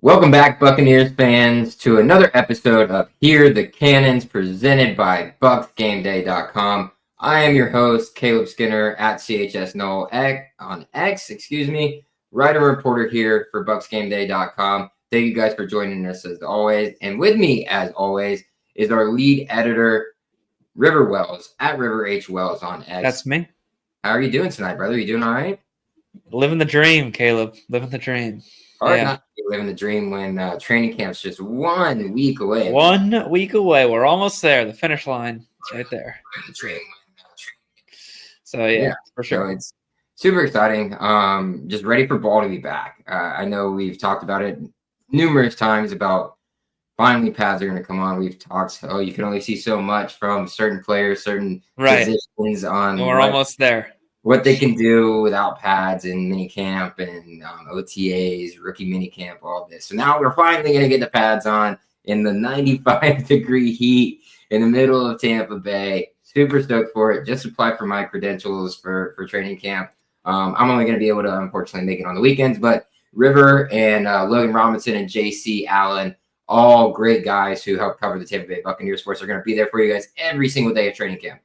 Welcome back, Buccaneers fans, to another episode of Hear the Cannons presented by BucsGameday.com. I am your host, Caleb Skinner at CHS on X, writer and reporter here for BucsGameday.com. Thank you guys for joining us as always. And with me, as always, is our lead editor, River Wells, at River H. Wells on X. That's me. How are you doing tonight, brother? You doing all right? Living the dream, Caleb. Living the dream. Hard not to be living the dream when training camp's just 1 week away. 1 week away. We're almost there. The finish line. It's right there. So, yeah, for sure. So it's super exciting. Just ready for ball to be back. I know we've talked about it numerous times about finally pads are going to come on. We've talked, you can only see so much from certain players, certain positions on. And we're almost there. What they can do without pads and minicamp and OTAs, rookie minicamp, all this. So now we're finally going to get the pads on in the 95-degree heat in the middle of Tampa Bay. Super stoked for it. Just applied for my credentials for training camp. I'm only going to be able to, unfortunately, make it on the weekends. But River and Logan Robinson and JC Allen, all great guys who help cover the Tampa Bay Buccaneers for us, are going to be there for you guys every single day of training camp.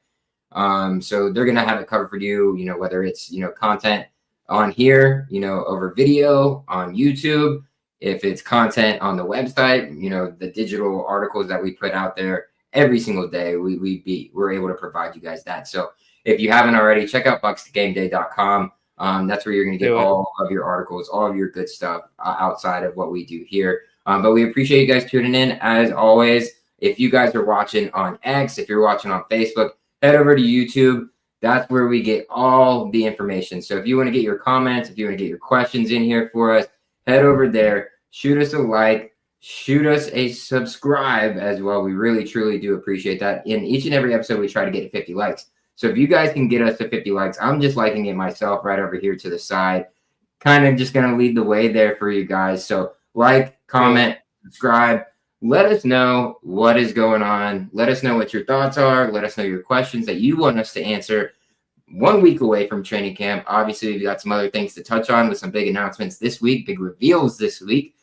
So they're going to have it covered for you, whether it's, content on here, over video on YouTube, if it's content on the website, the digital articles that we put out there every single day, we're able to provide you guys that. So if you haven't already, check out BucsGameday.com. That's where you're going to get all of your articles, all of your good stuff outside of what we do here. But we appreciate you guys tuning in as always. If you guys are watching on X, if you're watching on Facebook, head over to YouTube. That's where we get all the information. So if you want to get your comments, if you want to get your questions in here for us, head over there, shoot us a like, shoot us a subscribe as well. We really, truly do appreciate that. In each and every episode, we try to get to 50 likes. So if you guys can get us to 50 likes, I'm just liking it myself right over here to the side. Kind of just going to lead the way there for you guys. So like, comment, subscribe. Let us know what is going on. Let us know what your thoughts are. Let us know your questions that you want us to answer 1 week away from training camp. Obviously, we've got some other things to touch on with some big announcements this week, big reveals this week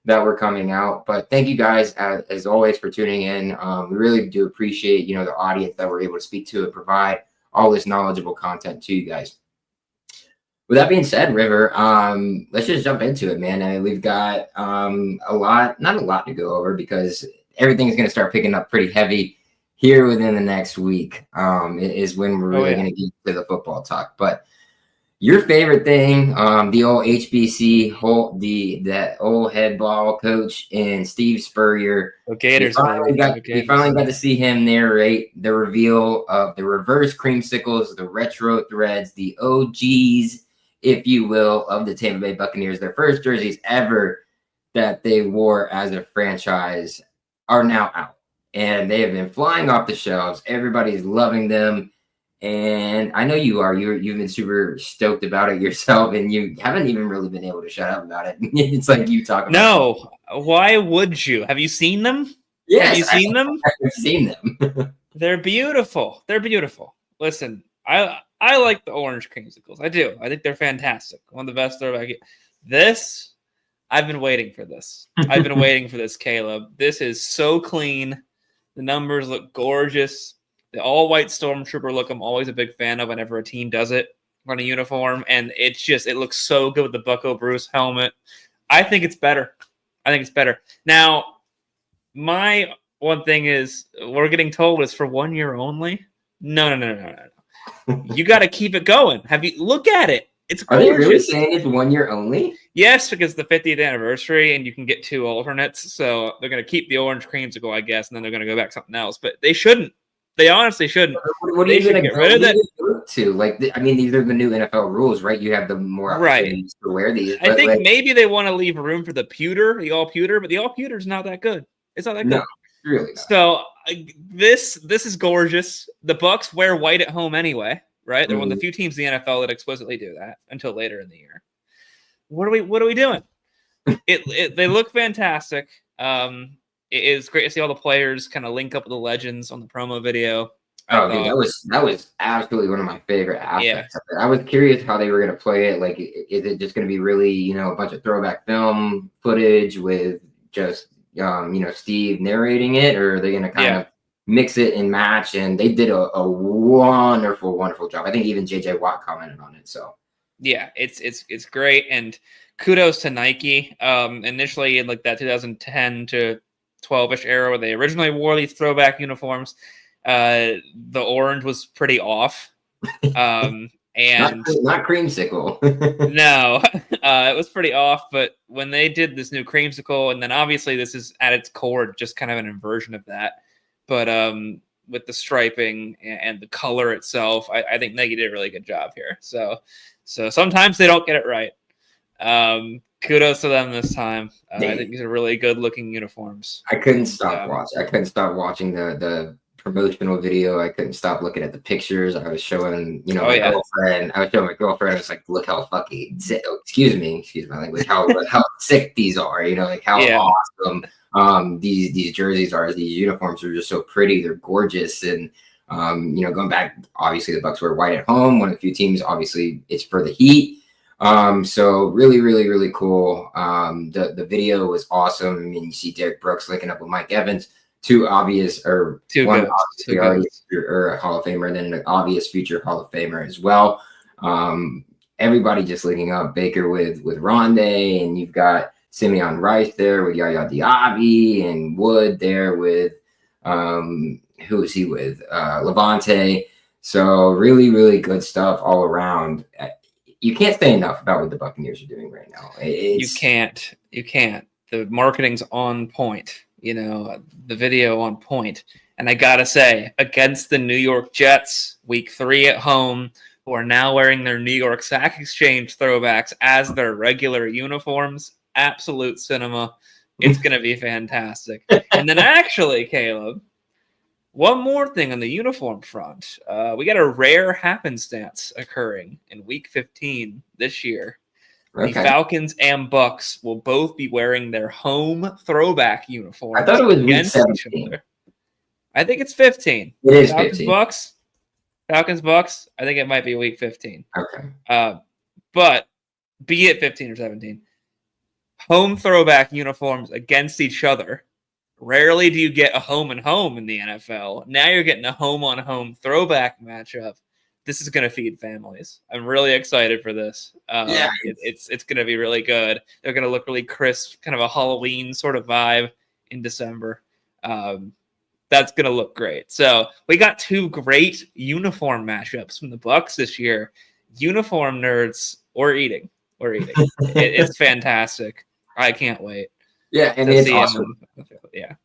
that were coming out. But thank you guys, as always, for tuning in. We really do appreciate, the audience that we're able to speak to and provide all this knowledgeable content to you guys. With that being said, River, let's just jump into it, man. I mean, we've got not a lot to go over because everything's going to start picking up pretty heavy here within the next week. Is when we're really going to get to the football talk. But your favorite thing, the old HBC, that old head ball coach and Steve Spurrier. Gators. We finally got to see him narrate the reveal of the reverse creamsicles, the retro threads, the OGs, if you will, of the Tampa Bay Buccaneers. Their first jerseys ever that they wore as a franchise are now out. And they have been flying off the shelves. Everybody's loving them. And I know you are. You've been super stoked about it yourself, and you haven't even really been able to shut up about it. It's like you talk about No. Why would you? Have you seen them? Yes, have you seen them? I've seen them. They're beautiful. They're beautiful. Listen, I like the orange creamsicles. I do. I think they're fantastic. One of the best throwback. I've been waiting for this. I've been waiting for this, Caleb. This is so clean. The numbers look gorgeous. The all-white Stormtrooper look I'm always a big fan of whenever a team does it on a uniform. And it looks so good with the Bucko Bruce helmet. I think it's better. Now, my one thing is we're getting told it's for 1 year only. No. You got to keep it going. Look at it. It's gorgeous. Are they really saying it's 1 year only? Yes, because the 50th anniversary, and you can get 2 alternates. So they're going to keep the orange creamsicle, I guess, and then they're going to go back to something else. But they shouldn't. They honestly shouldn't. What are you going to get rid of that? These are the new NFL rules, right? You have the more opportunities to wear these. I think maybe they want to leave room for the pewter, the all pewter, but the all pewter is not that good. It's not that good. No, really not. So this is gorgeous. The Bucs wear white at home anyway, right? They're one of the few teams in the NFL that explicitly do that until later in the year. What are we doing? They look fantastic. It is great to see all the players kind of link up with the legends on the promo video. I Oh, dude, thought, that was absolutely one of my favorite yeah, aspects of it. I was curious how they were going to play it. Like, is it just going to be really, a bunch of throwback film footage with just, Steve narrating it, or are they going to kind yeah, of mix it and match? And they did a wonderful, wonderful job. I think even JJ Watt commented on it. So yeah. It's great, and kudos to Nike. Initially in like that 2010 to 12ish era where they originally wore these throwback uniforms, the orange was pretty off. not And not creamsicle. no, it was pretty off. But when they did this new creamsicle, and then obviously this is at its core just kind of an inversion of that, but with the striping and the color itself, I think Nike did a really good job here. So sometimes they don't get it right. Kudos to them this time. I think these are really good looking uniforms. I couldn't stop watching. I couldn't stop watching the promotional video. I couldn't stop looking at the pictures. I was showing, my girlfriend. I was showing my girlfriend. I was like, look how fucking sick. Oh, excuse my language. How sick these are. Like how awesome these jerseys are. These uniforms are just so pretty. They're gorgeous. And going back, obviously the Bucs wear white at home. One of the few teams. Obviously, it's for the Heat. So really, really, really cool. The video was awesome. I mean, you see Derek Brooks linking up with Mike Evans, two obvious, or one obvious or a Hall of Famer, and then an obvious future Hall of Famer as well. Everybody just linking up, Baker with Rondé, and you've got Simeon Rice there with Yaya Diaby, and Wood there with who is he with? Lavonte. So really, really good stuff all around. You can't say enough about what the Buccaneers are doing right now. You can't. The marketing's on point. The video on point. And I gotta say, against the New York Jets, week 3 at home, who are now wearing their New York Sack Exchange throwbacks as their regular uniforms, absolute cinema. It's gonna be fantastic. And then actually, Caleb, one more thing on the uniform front. We got a rare happenstance occurring in week 15 this year. Okay. The Falcons and Bucs will both be wearing their home throwback uniforms. I thought it was week 17. I think it's 15. It is Falcons 15. Falcons Bucs. I think it might be week 15. Okay. But be it 15 or 17, home throwback uniforms against each other. Rarely do you get a home and home in the NFL. Now you're getting a home on home throwback matchup. This is going to feed families. I'm really excited for this. It's going to be really good. They're going to look really crisp, kind of a Halloween sort of vibe in December. That's going to look great. So we got 2 great uniform matchups from the Bucs this year. Uniform nerds, we're eating. It's fantastic. I can't wait. Yeah, and it's awesome. Yeah.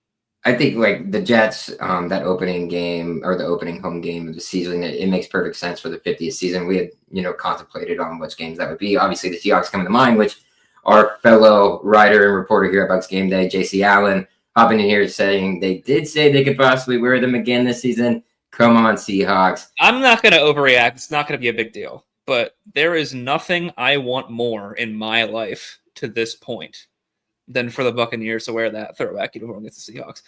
I think like the Jets, that opening game or the opening home game of the season, it makes perfect sense for the 50th season. We had, contemplated on which games that would be. Obviously, the Seahawks come to mind, which our fellow writer and reporter here at BucsGameday, JC Allen, hopping in here saying they did say they could possibly wear them again this season. Come on, Seahawks. I'm not going to overreact. It's not going to be a big deal. But there is nothing I want more in my life to this point than for the Buccaneers to wear that throwback uniform against the Seahawks.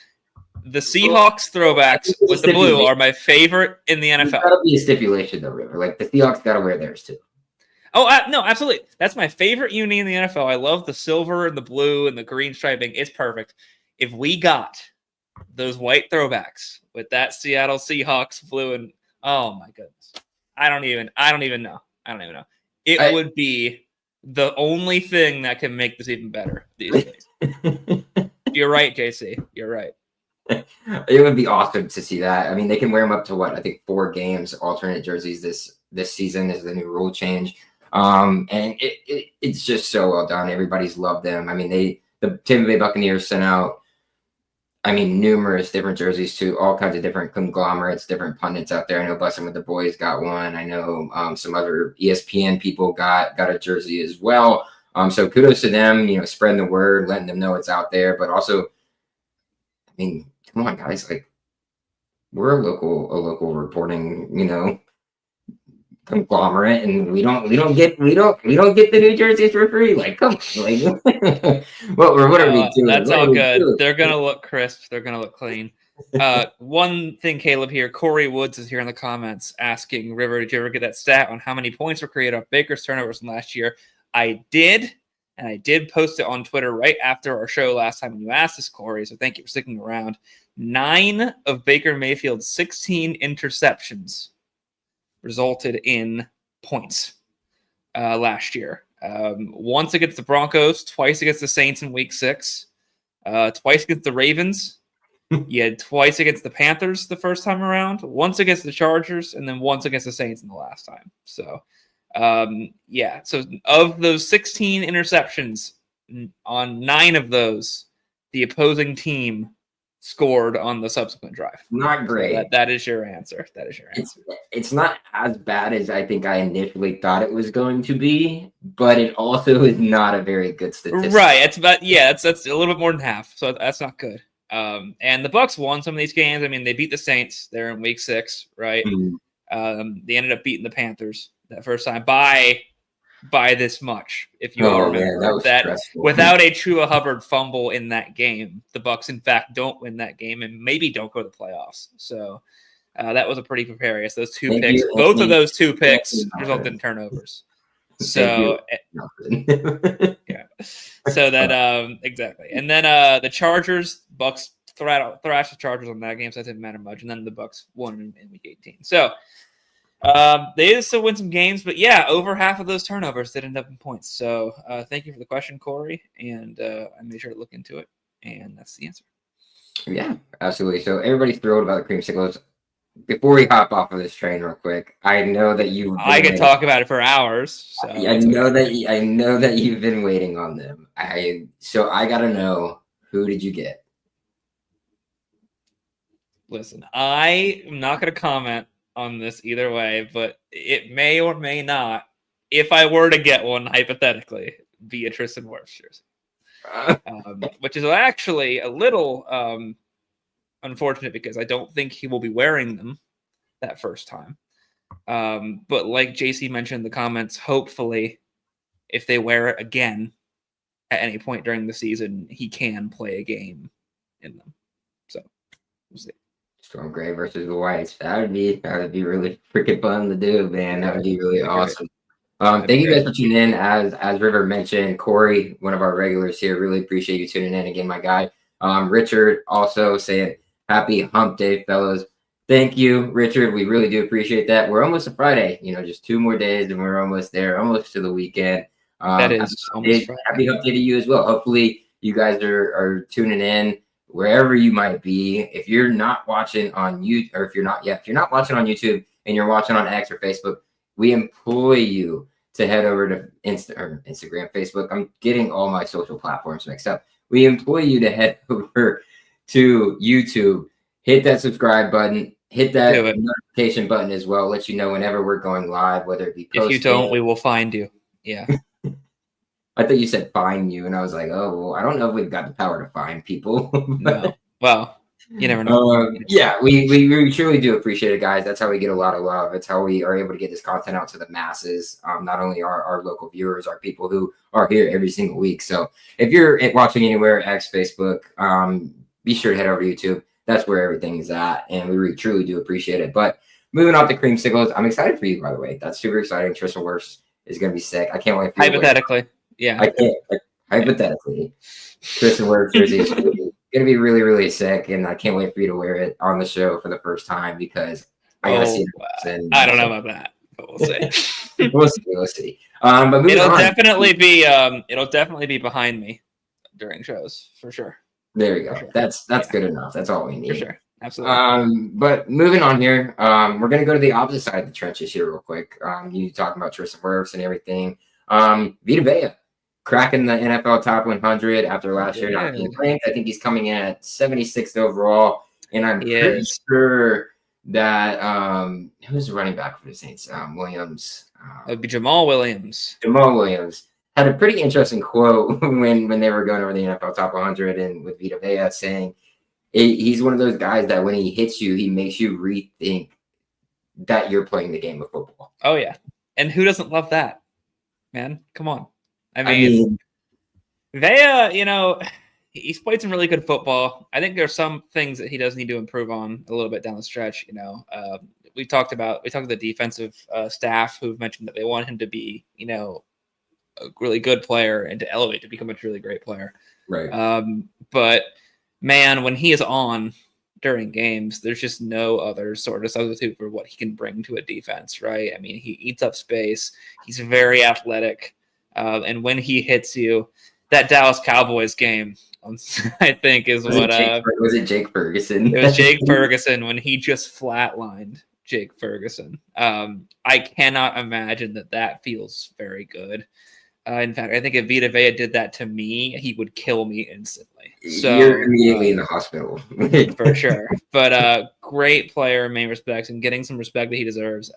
The Seahawks throwbacks with the blue are my favorite in the NFL. There's got to be a stipulation, though, River. Like, the Seahawks got to wear theirs, too. Oh, no, absolutely. That's my favorite uni in the NFL. I love the silver and the blue and the green striping. It's perfect. If we got those white throwbacks with that Seattle Seahawks blue and oh my goodness, I don't even know. It would be the only thing that can make this even better these days. You're right, JC. You're right. It would be awesome to see that. I mean, they can wear them up to what? I think 4 games, alternate jerseys this season is the new rule change. And it's just so well done. Everybody's loved them. I mean, the Tampa Bay Buccaneers sent out, numerous different jerseys to all kinds of different conglomerates, different pundits out there. I know Bussin' with the Boys got one. I know some other ESPN people got a jersey as well. So kudos to them, spreading the word, letting them know it's out there. But also, come on, guys, like we're a local reporting, conglomerate, and we don't get the New Jerseys for free. Like, come on, like what are we doing? That's all good. They're gonna look crisp. They're gonna look clean. One thing, Caleb here, Corey Woods is here in the comments asking, River, did you ever get that stat on how many points were created off Baker's turnovers from last year? I did, and I did post it on Twitter right after our show last time when you asked this, Corey, so thank you for sticking around. 9 of Baker Mayfield's 16 interceptions resulted in points last year. Once against the Broncos, twice against the Saints in week 6, twice against the Ravens. You had twice against the Panthers the first time around, once against the Chargers, and then once against the Saints in the last time. So, so of those 16 interceptions, on 9 of those, the opposing team scored on the subsequent drive. Not great. So that is your answer. That is your answer. It's not as bad as I think I initially thought it was going to be, but it also is not a very good statistic. Right. It's about that's a little bit more than half. So that's not good. And the Bucs won some of these games. I mean, they beat the Saints there in week 6, right? Mm-hmm. They ended up beating the Panthers that first time by this much. If you all remember that without a Chua Hubbard fumble in that game, the Bucs in fact don't win that game and maybe don't go to the playoffs. So that was a pretty precarious. Those two picks, both of those two picks resulted in turnovers. So yeah, so that exactly. And then the Chargers, Bucs thrashed the Chargers on that game, so that didn't matter much. And then the Bucs won in week 18. So they did still win some games, but yeah, over half of those turnovers did end up in points. So thank you for the question, Corey, and I made sure to look into it, and that's the answer. Yeah, absolutely. So everybody's thrilled about the creamsicles. Before we hop off of this train real quick, I know that I could talk about it for hours. So I know that you've been waiting on them. So I gotta know, who did you get? Listen, I am not gonna comment on this either way, but it may or may not, if I were to get one hypothetically, be a Tristan Wirfs jersey, which is actually a little unfortunate because I don't think he will be wearing them that first time. But like JC mentioned in the comments, hopefully if they wear it again at any point during the season, he can play a game in them. So we'll see. Storm Gray versus the Whites. That would be really freaking fun to do, man. That would be really awesome. Thank you guys for tuning in. As River mentioned, Corey, one of our regulars here, really appreciate you tuning in again, my guy. Richard also saying happy hump day, fellas. Thank you, Richard. We really do appreciate that. We're almost to Friday, just 2 more days and we're almost there, almost to the weekend. That is almost Friday. Happy hump day to you as well. Hopefully you guys are tuning in wherever you might be. If you're not watching on YouTube, or if you're not watching on YouTube and you're watching on X or Facebook, we implore you to head over to Instagram, Facebook. I'm getting all my social platforms mixed up. We implore you to head over to YouTube, hit that subscribe button, hit that notification button as well. Let you know whenever we're going live, whether it be post. If you don't, we will find you. Yeah. I thought you said find you, and I was like, oh, well, I don't know if we've got the power to find people. No. Well, you never know. Yeah, we truly do appreciate it, guys. That's how we get a lot of love. It's how we are able to get this content out to the masses. Not only our local viewers, our people who are here every single week. So if you're watching anywhere, X, Facebook, be sure to head over to YouTube. That's where everything is at, and we truly do appreciate it. But moving on to creamsicles, I'm excited for you, by the way. That's super exciting. Tristan Wirfs is going to be sick. I can't wait for you. Hypothetically. Yeah. I can't. Hypothetically, Tristan Wirfs jersey is going to be really, really sick, and I can't wait for you to wear it on the show for the first time because I got to see it. I don't know about that, but we'll see. We'll see. But it'll definitely be behind me during shows for sure. There we go. Sure. That's good enough. That's all we need. For sure. Absolutely. But moving on here, we're going to go to the opposite side of the trenches here real quick. You talking about Tristan Wirfs and everything. Vita Vea cracking the NFL top 100 after last year not being ranked. I think he's coming in at 76th overall, and I'm pretty sure that who's the running back for the Saints? Williams. It'd be Jamal Williams. Jamal Williams had a pretty interesting quote when they were going over the NFL top 100 and with Vita Vea saying he's one of those guys that when he hits you, he makes you rethink that you're playing the game of football. Oh yeah, and who doesn't love that, man? Come on. I mean Vea, he's played some really good football. I think there's some things that he does need to improve on a little bit down the stretch. We talked to the defensive staff who've mentioned that they want him to be, a really good player and to elevate to become a truly great player. Right. But man, when he is on during games, there's just no other sort of substitute for what he can bring to a defense, right? I mean, he eats up space. He's very athletic. And when he hits you, that Dallas Cowboys game, I think, is was it Jake Ferguson? It was Jake Ferguson when he just flatlined Jake Ferguson. I cannot imagine that feels very good. In fact, I think if Vita Vea did that to me, he would kill me instantly. So you're immediately in the hospital. For sure. But great player in many respects and getting some respect that he deserves.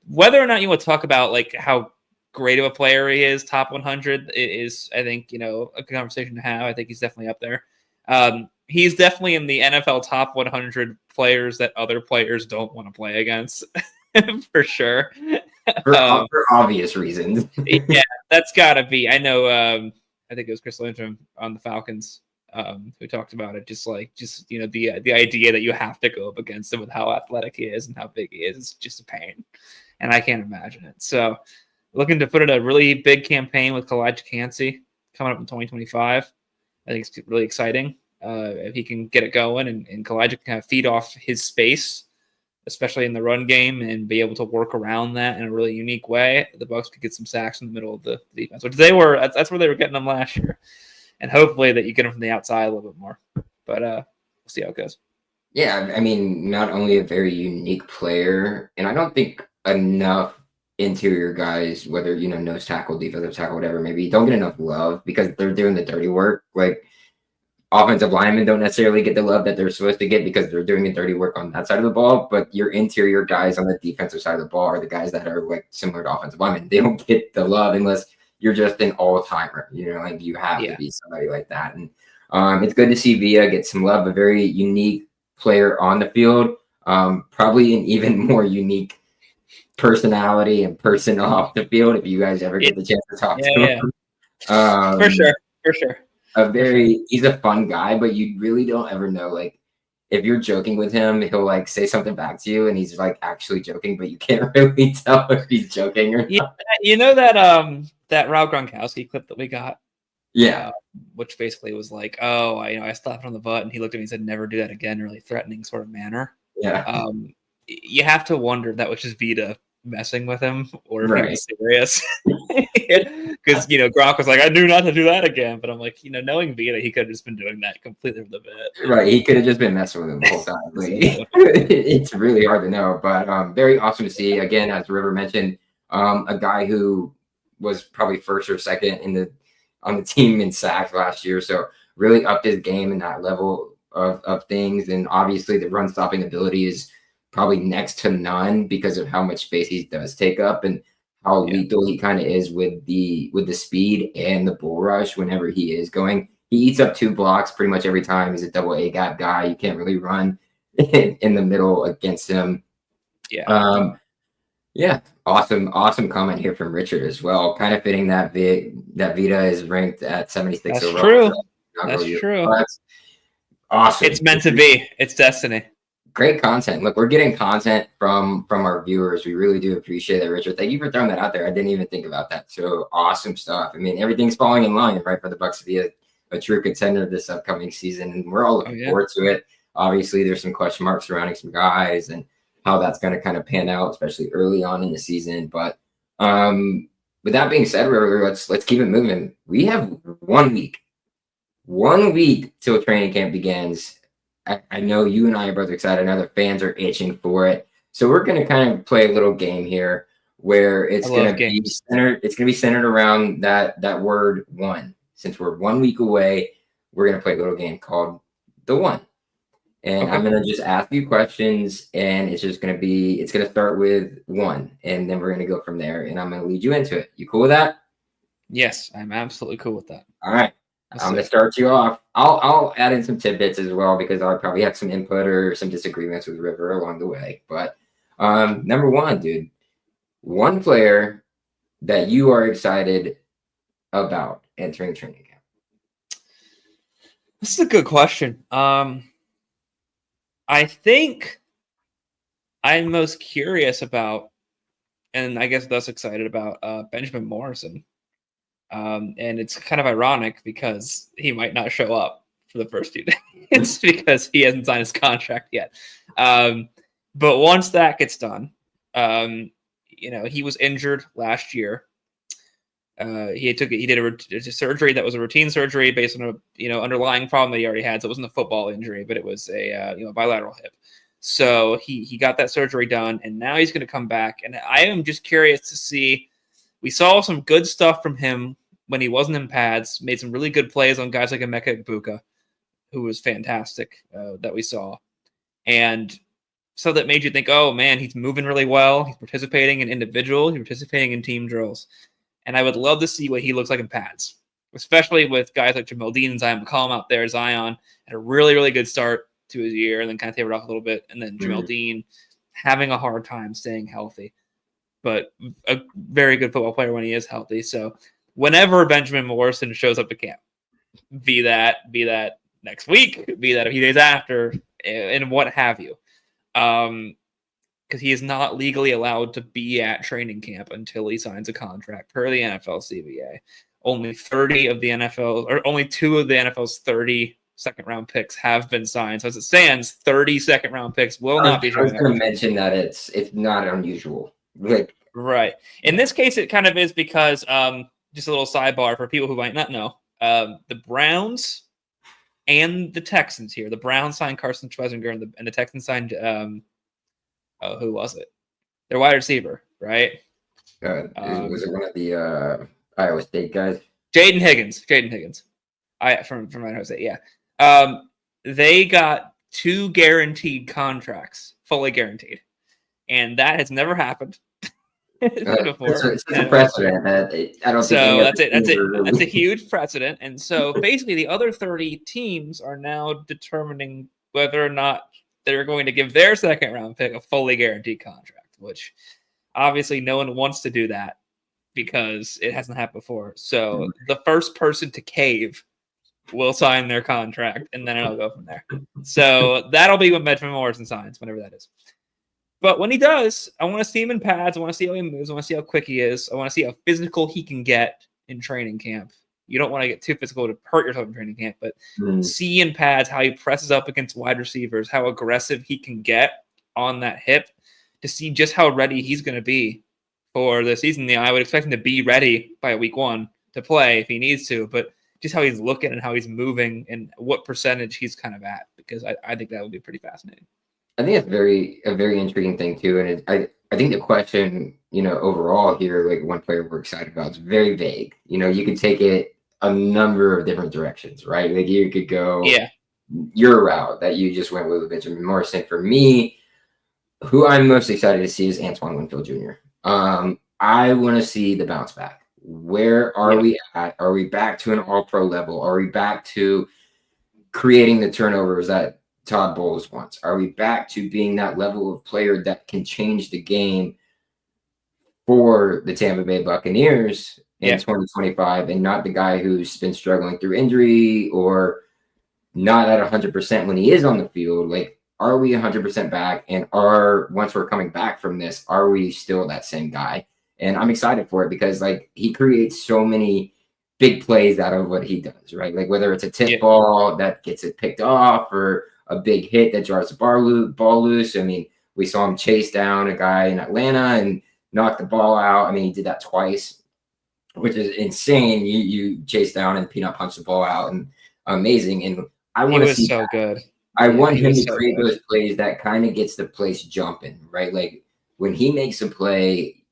Whether or not you want to talk about like how great of a player he is, top 100 is, I think, a conversation to have. I think he's definitely up there. He's definitely in the NFL top 100 players that other players don't want to play against, for sure. For obvious reasons. Yeah, that's got to be. I know. I think it was Chris Lindstrom on the Falcons who talked about it. Just the idea that you have to go up against him with how athletic he is and how big he is just a pain, and I can't imagine it. So, looking to put in a really big campaign with Kalijah Kancey coming up in 2025. I think it's really exciting. If he can get it going and Kalijah can kind of feed off his space, especially in the run game, and be able to work around that in a really unique way, the Bucs could get some sacks in the middle of the defense, which that's where they were getting them last year. And hopefully that you get them from the outside a little bit more. But we'll see how it goes. Yeah, I mean, not only a very unique player, and I don't think enough interior guys, whether, nose tackle, defensive tackle, whatever, maybe don't get enough love because they're doing the dirty work. Like, offensive linemen don't necessarily get the love that they're supposed to get because they're doing the dirty work on that side of the ball. But your interior guys on the defensive side of the ball are the guys that are like similar to offensive linemen. They don't get the love unless you're just an all-timer. Like you have to be somebody like that. And it's good to see Vea get some love, a very unique player on the field, probably an even more unique personality and person off the field if you guys ever get the chance to talk to him. For sure. He's a fun guy, but you really don't ever know, like, if you're joking with him, he'll like say something back to you and he's like actually joking, but you can't really tell if he's joking or not. That Rob Gronkowski clip that we got, which basically was like, I slapped him on the butt and he looked at me and said, never do that again, in a really threatening sort of manner. You have to wonder if that was just Vita messing with him or if he was serious. Because Gronk was like, I knew not to do that again, but I'm like, knowing Vita, he could have just been doing that completely from the bit. Right, he could have just been messing with him the whole time. It's really hard to know, but very awesome to see. Again, as River mentioned, a guy who was probably first or second on the team in sacks last year, so really upped his game in that level of things. And obviously, the run stopping ability is probably next to none because of how much space he does take up and how lethal he kind of is with the speed and the bull rush whenever he is going. He eats up 2 blocks pretty much every time. He's a double A gap guy. You can't really run in the middle against him. Awesome comment here from Richard as well. Kind of fitting that Vita is ranked at 76 overall. True. That's true. That's awesome. It's meant to be. It's destiny. Great content. Look, we're getting content from our viewers. We really do appreciate it, Richard. Thank you for throwing that out there. I didn't even think about that. So awesome stuff. I mean, everything's falling in line, right, for the Bucs to be a true contender this upcoming season, and we're all looking forward to it. Obviously, there's some question marks surrounding some guys and how that's going to kind of pan out, especially early on in the season. But with that being said, let's keep it moving. We have 1 week till training camp begins. I know you and I are both excited. I know the fans are itching for it. So we're going to kind of play a little game here where it's going to be centered. It's going to be centered around that word one. Since we're 1 week away, we're going to play a little game called The One. And I'm going to just ask you questions, and it's going to start with one, and then we're going to go from there, and I'm going to lead you into it. You cool with that? Yes, I'm absolutely cool with that. All right. I'm going to start you off. I'll add in some tidbits as well because I'll probably have some input or some disagreements with River along the way. But number one, dude, one player that you are excited about entering training camp. This is a good question. I think I'm most curious about, and I guess thus excited about, Benjamin Morrison. And it's kind of ironic because he might not show up for the first few days because he hasn't signed his contract yet. But once that gets done, he was injured last year. He did a surgery that was a routine surgery based on a underlying problem that he already had. So it wasn't a football injury, but it was a bilateral hip. So he got that surgery done, and now he's going to come back. And I am just curious to see. We saw some good stuff from him when he wasn't in pads. Made some really good plays on guys like Emeka Egbuka, who was fantastic that we saw, and so that made you think, oh man, he's moving really well. He's participating in individual. He's participating in team drills. And I would love to see what he looks like in pads, especially with guys like Jamel Dean and Zion McCollum out there. Zion had a really, really good start to his year and then kind of tapered off a little bit. And then Jamel Dean having a hard time staying healthy, but a very good football player when he is healthy. So whenever Benjamin Morrison shows up to camp, be that next week, be that a few days after, and what have you, because he is not legally allowed to be at training camp until he signs a contract per the NFL CBA. Only 2 of the NFL's 30 second-round picks have been signed. So as it stands, 30 second-round picks will not be showing up. I was going to mention that it's not unusual. Right. In this case, it kind of is because, just a little sidebar for people who might not know, the Browns and the Texans here. The Browns signed Carson Schwarzenegger, and the Texans signed who was it? Their wide receiver, right? Was it one of the Iowa State guys? Jaden Higgins. From Iowa State, yeah. They got 2 guaranteed contracts, fully guaranteed, and that has never happened before. It's a precedent. I don't think that's a huge precedent. And so basically, the other 30 teams are now determining whether or not they're going to give their second-round pick a fully guaranteed contract, which obviously no one wants to do that because it hasn't happened before. So the first person to cave will sign their contract, and then it'll go from there. So that'll be when Benjamin Morrison signs, whenever that is. But when he does, I want to see him in pads. I want to see how he moves. I want to see how quick he is. I want to see how physical he can get in training camp. You don't want to get too physical to hurt yourself in training camp, but see in pads how he presses up against wide receivers, how aggressive he can get on that hip to see just how ready he's going to be for the season. I would expect him to be ready by week 1 to play if he needs to, but just how he's looking and how he's moving and what percentage he's kind of at, because I think that would be pretty fascinating. I think it's a very intriguing thing too. And I think the question, overall here, like one player we're excited about, is very vague. You could take it a number of different directions, right? Like you could go your route that you just went with Benjamin Morrison. For me, who I'm most excited to see is Antoine Winfield Jr. I want to see the bounce back. Where are we at? Are we back to an all-pro level? Are we back to creating the turnovers that Todd Bowles wants? Are we back to being that level of player that can change the game for the Tampa Bay Buccaneers in 2025, and not the guy who's been struggling through injury or not at 100% when he is on the field? Like, are we 100% back? And once we're coming back from this, are we still that same guy? And I'm excited for it because, like, he creates so many big plays out of what he does, right? Like, whether it's a tip ball that gets it picked off or a big hit that drives the ball loose. I mean, we saw him chase down a guy in Atlanta and knock the ball out. I mean, he did that twice, which is insane. You chase down and peanut punch the ball out, and amazing. And I want to see so good. I want him to create those plays that kind of gets the place jumping, right? Like when he makes a play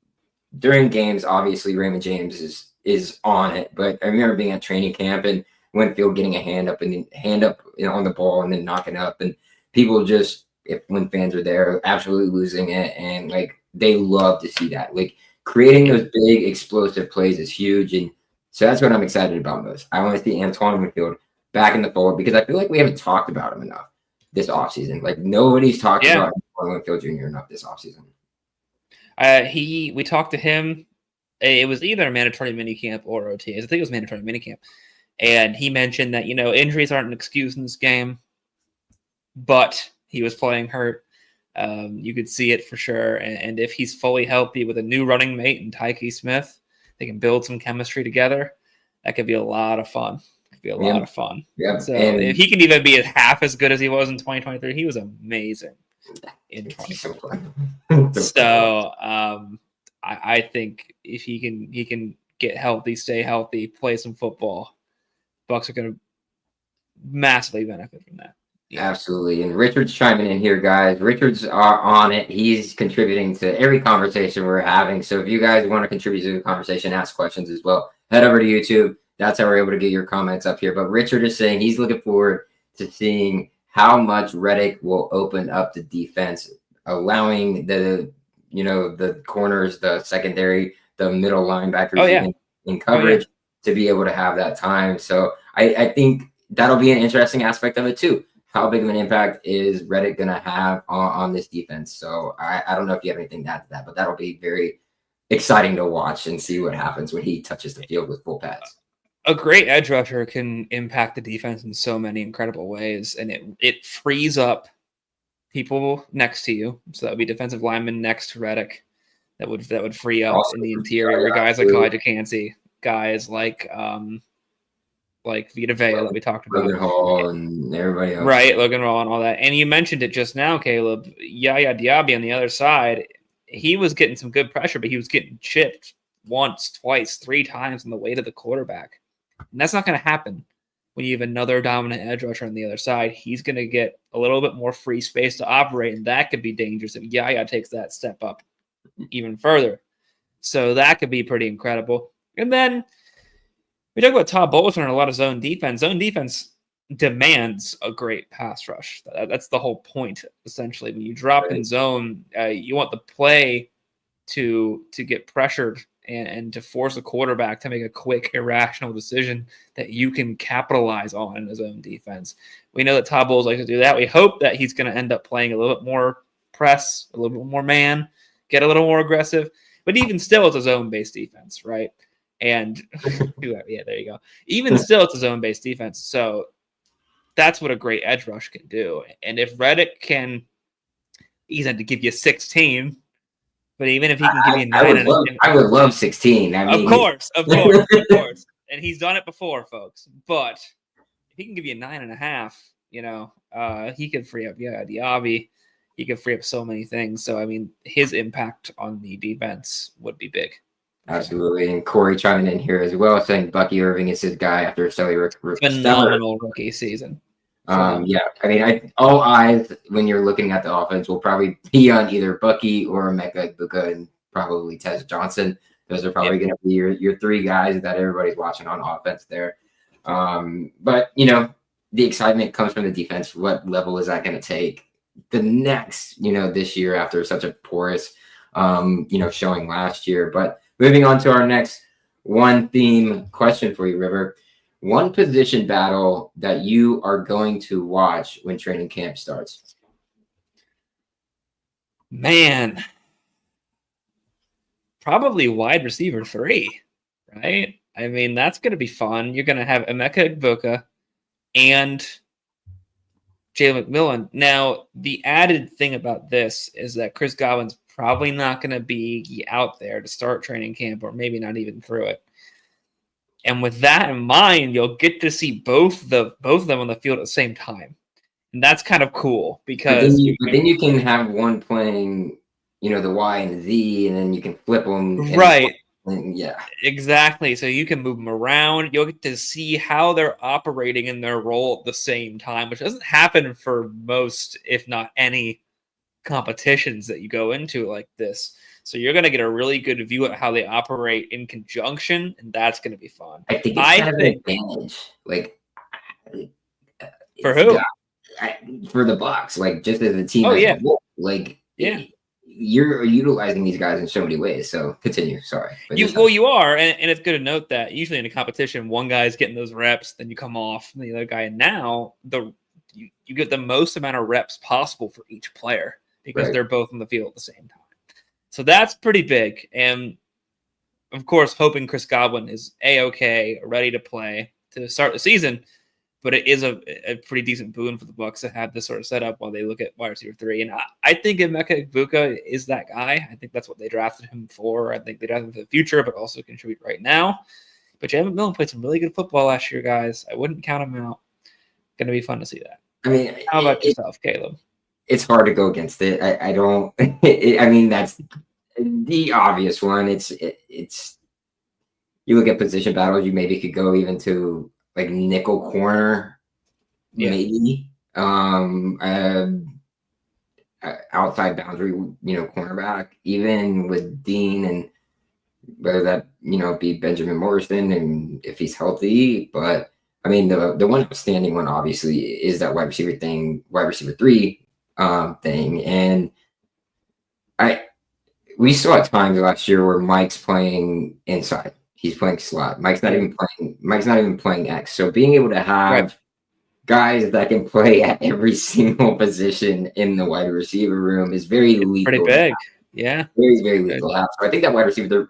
during games, obviously Raymond James is on it. But I remember being at training camp and Winfield getting a hand up on the ball and then knocking up, and people just, when fans are there, absolutely losing it. And like, they love to see that. Like, creating those big explosive plays is huge. And so that's what I'm excited about most. I want to see Antoine Winfield back in the fold because I feel like we haven't talked about him enough this offseason. Like, nobody's talked about Antoine Winfield Jr. enough this offseason. We talked to him. It was either a mandatory minicamp or OTAs. I think it was mandatory minicamp. And he mentioned that, injuries aren't an excuse in this game, but he was playing hurt. You could see it for sure. And if he's fully healthy with a new running mate and Tyke Smith, they can build some chemistry together. That could be a lot of fun. Lot of fun. Yeah. So if he can even be half as good as he was in 2023, he was amazing in 2023. So I think if he can get healthy, stay healthy, play some football, Bucs are going to massively benefit from that. Yeah. Absolutely. And Richard's chiming in here, guys. Richard's on it. He's contributing to every conversation we're having. So if you guys want to contribute to the conversation, ask questions as well, head over to YouTube. That's how we're able to get your comments up here. But Richard is saying he's looking forward to seeing how much Reddick will open up the defense, allowing the corners, the secondary, the middle linebackers in coverage to be able to have that time. So I think that'll be an interesting aspect of it too. How big of an impact is Reddick going to have on this defense? So I don't know if you have anything to add to that, but that'll be very exciting to watch and see what happens when he touches the field with full pads. A great edge rusher can impact the defense in so many incredible ways, and it frees up people next to you. So that would be defensive linemen next to Reddick. That would free up also in the interior guys like Elijah Cansey, guys like Vita Vea that we talked about, Logan Hall and everybody else. Right, Logan Hall and all that. And you mentioned it just now, Caleb. Yaya Diaby on the other side, he was getting some good pressure, but he was getting chipped once, twice, 3 times on the way to the quarterback. And that's not going to happen when you have another dominant edge rusher on the other side. He's going to get a little bit more free space to operate, and that could be dangerous if Yaya takes that step up even further. So that could be pretty incredible. And then we talk about Todd Bowles and a lot of zone defense. Zone defense demands a great pass rush. That's the whole point, essentially. When you drop in zone, you want the play to get pressured and to force a quarterback to make a quick, irrational decision that you can capitalize on in his own defense. We know that Todd Bowles likes to do that. We hope that he's going to end up playing a little bit more press, a little bit more man, get a little more aggressive. But even still, it's a zone-based defense, right? And yeah, there you go. Even still, it's a zone-based defense. So that's what a great edge rush can do. And if Reddick can, he's had to give you 16. But even if he can give you 9, I would love 16. I mean, of course. And he's done it before, folks. But if he can give you 9.5, he could free up Diaby. He could free up so many things. So I mean, his impact on the defense would be big. Absolutely. And Corey chiming in here as well, saying Bucky Irving is his guy after a phenomenal rookie season. Yeah, I mean, all eyes when you're looking at the offense will probably be on either Bucky or Emeka, Egbuka, and probably Tez Johnson. Those are probably going to be your 3 guys that everybody's watching on offense there. But the excitement comes from the defense. What level is that going to take the next, this year after such a porous, showing last year? But moving on to our next one theme question for you, River. One position battle that you are going to watch when training camp starts. Man, probably wide receiver 3, right? I mean, that's going to be fun. You're going to have Emeka Egbuka and Jalen McMillan. Now, the added thing about this is that Chris Godwin's probably not going to be out there to start training camp, or maybe not even through it. And with that in mind, you'll get to see both of them on the field at the same time. And that's kind of cool because then you can have one playing, the Y and the Z, and then you can flip them. Right. Yeah. Exactly. So you can move them around. You'll get to see how they're operating in their role at the same time, which doesn't happen for most, if not any, competitions that you go into like this. So you're going to get a really good view of how they operate in conjunction, and that's going to be fun. I think it's kind of an advantage. Like, for who? For the Bucs, like just as a team. Oh, yeah. You're utilizing these guys in so many ways. So continue. Sorry. You are, and it's good to note that usually in a competition, one guy's getting those reps, then you come off, and the other guy. And now you get the most amount of reps possible for each player because they're both on the field at the same time. So that's pretty big. And of course, hoping Chris Godwin is A-OK, ready to play to start the season. But it is a pretty decent boon for the Bucs to have this sort of setup while they look at wide receiver 3. And I think emeka egbuka is that guy. I think that's what they drafted him for. I think they drafted him for the future, but also contribute right now. But Jalen Millen played some really good football last year, guys. I wouldn't count him out. Going to be fun to see that. I mean, how about yourself, Caleb? It's hard to go against it. I don't. I mean, that's the obvious one. It's. You look at position battles. You maybe could go even to like nickel corner, maybe. Outside boundary, cornerback. Even with Dean and whether that be Benjamin Morrison and if he's healthy, but. I mean, the one outstanding one obviously is that wide receiver 3 thing, and we saw at times last year where Mike's playing inside, he's playing slot. Mike's not even playing X. So being able to have guys that can play at every single position in the wide receiver room is very lethal. Pretty big, yeah, very very lethal. So I think that wide receiver.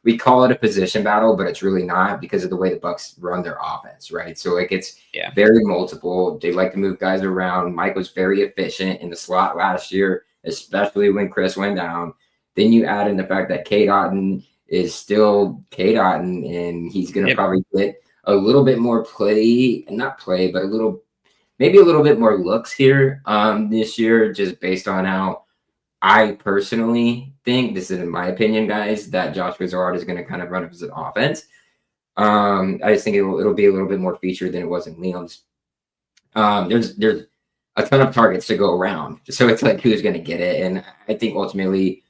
We call it a position battle, but it's really not because of the way the Bucs run their offense, right? So it gets very multiple. They like to move guys around. Mike was very efficient in the slot last year, especially when Chris went down. Then you add in the fact that K. Dotton is still K. Dotton, and he's going to probably get a little bit more maybe a little bit more looks here this year, just based on how I personally think, this is in my opinion, guys, that Josh Grizzard is going to kind of run his offense. I just think it'll be a little bit more featured than it was in Liam's. There's a ton of targets to go around, so it's like who's going to get it. And I think ultimately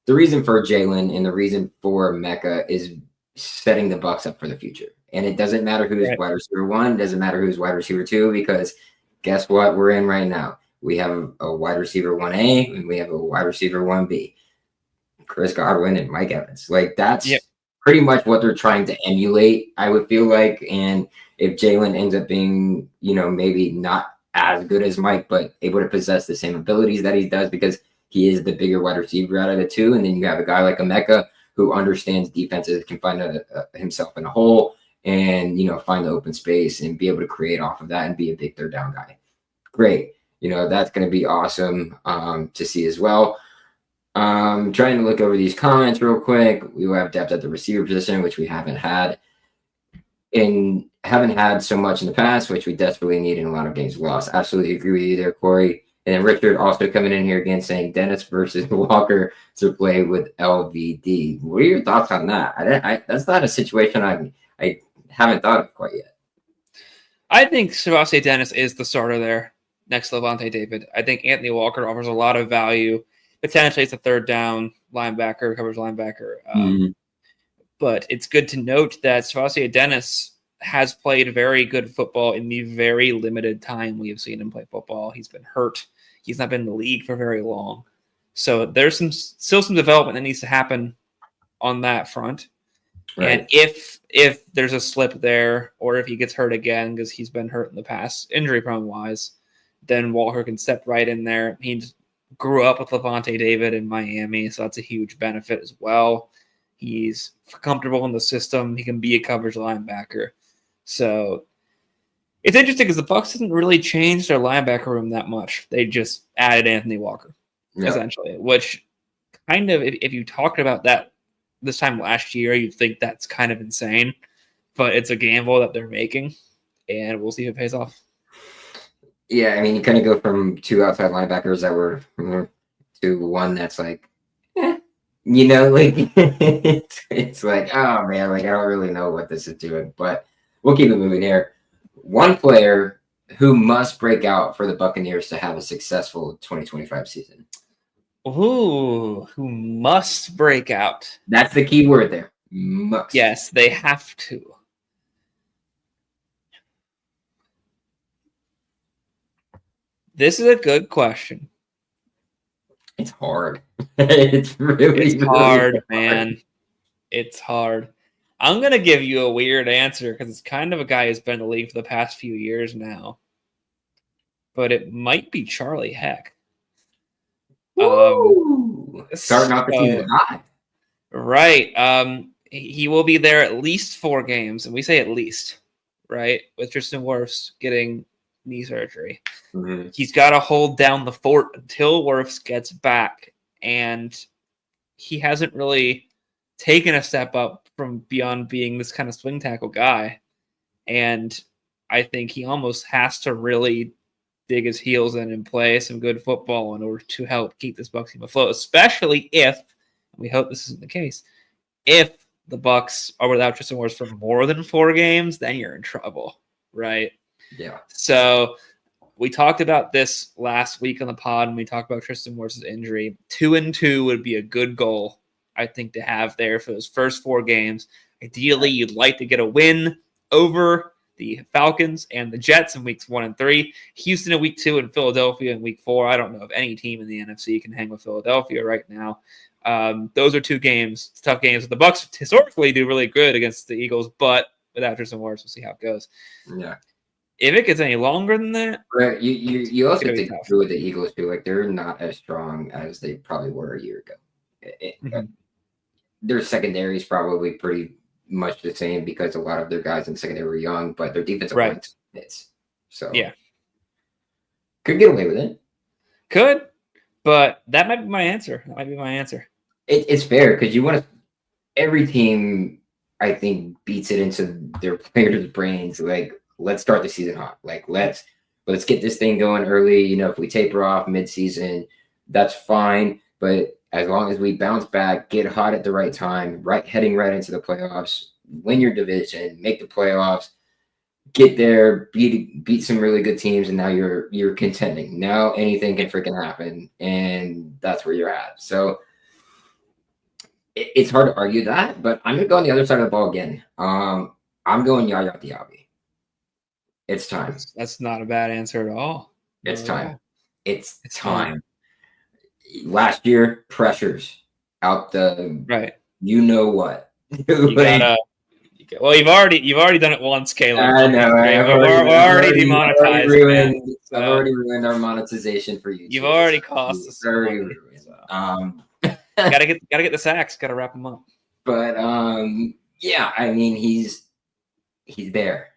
the reason for Jalen and the reason for Emeka is setting the Bucs up for the future. And it doesn't matter who's wide receiver 1, doesn't matter who's wide receiver 2, because guess what we're in right now. We have a wide receiver 1A and we have a wide receiver 1B. Chris Godwin and Mike Evans. Like that's pretty much what they're trying to emulate, I would feel like. And if Jalen ends up being, maybe not as good as Mike, but able to possess the same abilities that he does because he is the bigger wide receiver out of the two. And then you have a guy like Emeka who understands defenses, can find himself in a hole and, find the open space and be able to create off of that and be a big third down guy. Great. That's going to be awesome to see as well. Trying to look over these comments real quick. We will have depth at the receiver position, which we haven't had so much in the past, which we desperately need in a lot of games lost. Absolutely agree with you there, Corey. And then Richard also coming in here again saying Dennis versus Walker to play with LVD. What are your thoughts on that? That's not a situation I haven't thought of quite yet. I think Sebastian Dennis is the starter there next to Lavonte David. I think Anthony Walker offers a lot of value. Potentially it's a third down linebacker, coverage linebacker. But it's good to note that Sebastian Dennis has played very good football in the very limited time we have seen him play football. He's been hurt. He's not been in the league for very long. So there's still some development that needs to happen on that front. Right. And if there's a slip there, or if he gets hurt again, because he's been hurt in the past, injury-prone wise, then Walker can step right in there. He grew up with Lavonte David in Miami, so that's a huge benefit as well. He's comfortable in the system. He can be a coverage linebacker. So it's interesting because the Bucs didn't really change their linebacker room that much. They just added Anthony Walker, essentially, which kind of, if you talked about that this time last year, you'd think that's kind of insane. But it's a gamble that they're making, and we'll see if it pays off. Yeah, I mean, you kind of go from two outside linebackers that were to one that's like, it's like, oh man, like I don't really know what this is doing, but we'll keep it moving here. One player who must break out for the Buccaneers to have a successful 2025 season. Ooh, who must break out? That's the key word there. Must. Yes, they have to. This is a good question. It's hard. It's hard, man. It's hard. I'm going to give you a weird answer because it's kind of a guy who's been in the league for the past few years now. But it might be Charlie Heck. Starting off the season hot. Right. He will be there at least 4 games. And we say at least. right? With Tristan Wirfs getting knee surgery. Mm-hmm. He's got to hold down the fort until Wirfs gets back. And he hasn't really taken a step up from beyond being this kind of swing tackle guy. And I think he almost has to really dig his heels in and play some good football in order to help keep this Bucs team afloat, especially if, we hope this isn't the case, if the Bucs are without Tristan Wirfs for more than 4 games, then you're in trouble, right? Yeah. So we talked about this last week on the pod, and we talked about Tristan Wirfs' injury. 2-2 would be a good goal, I think, to have there for those first 4 games. Ideally, you'd like to get a win over the Falcons and the Jets in weeks 1 and 3, Houston in week 2, and Philadelphia in week 4. I don't know if any team in the NFC can hang with Philadelphia right now. Those are 2 games, tough games. The Bucs historically do really good against the Eagles, but without Tristan Wirfs, we'll see how it goes. Yeah. If it gets any longer than that, right. You also think tough. through with the Eagles too. Like they're not as strong as they probably were a year ago. Their secondary is probably pretty much the same because a lot of their guys in the secondary were young, but their defensive line hits. So yeah, could get away with it. Could, but that might be my answer. It's fair because you want to. Every team, I think, beats it into their players' brains. Like, let's start the season hot. Like, let's get this thing going early. You know, if we taper off mid-season, that's fine. But as long as we bounce back, get hot at the right time, heading right into the playoffs, win your division, make the playoffs, get there, beat some really good teams, and now you're contending. Now anything can freaking happen, and that's where you're at. So it's hard to argue that, but I'm gonna go on the other side of the ball again. I'm going Yaya Diaby. It's time. That's not a bad answer at all. It's time. It's time. Last year, pressures out the right. You know what? You gotta. Well, you've already done it once, Caleb. I know. We're already demonetized. I've already ruined our monetization for you. You've already cost us. Already ruined. Gotta get the sacks. Gotta wrap them up. But yeah, I mean he's there.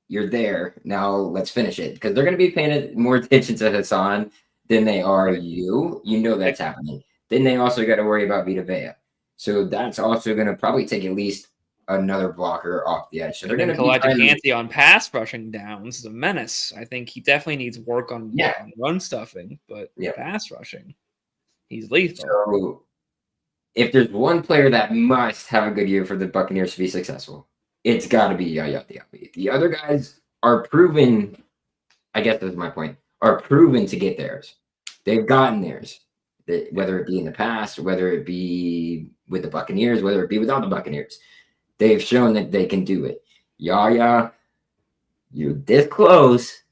You're there now. Let's finish it because they're going to be paying more attention to Hassan than they are you. You know that's happening. Then they also got to worry about Vita Vea. So that's also going to probably take at least another blocker off the edge. So they're going to collect Canty on pass rushing downs is a menace. I think he definitely needs work on run stuffing, but pass rushing, he's lethal. So if there's one player that must have a good year for the Buccaneers to be successful, it's got to be Yaya Diaby. The other guys are proven, I guess that's my point, are proven to get theirs. They've gotten theirs, whether it be in the past, whether it be with the Buccaneers, whether it be without the Buccaneers. They've shown that they can do it. Yaya, you're this close,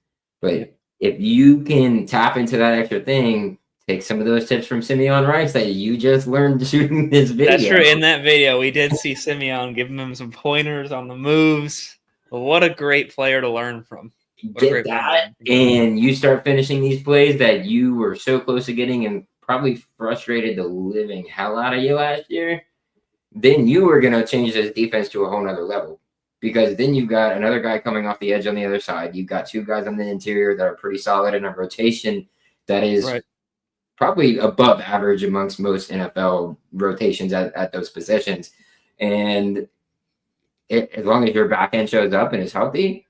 but if you can tap into that extra thing, take some of those tips from Simeon Rice that you just learned shooting this video. That's true. In that video, we did see Simeon giving him some pointers on the moves. What a great player to learn from. Get that, and you start finishing these plays that you were so close to getting and probably frustrated the living hell out of you last year. Then you were going to change this defense to a whole nother level because then you've got another guy coming off the edge on the other side. You've got 2 guys on the interior that are pretty solid in a rotation that is probably above average amongst most NFL rotations at those positions. And as long as your back end shows up and is healthy,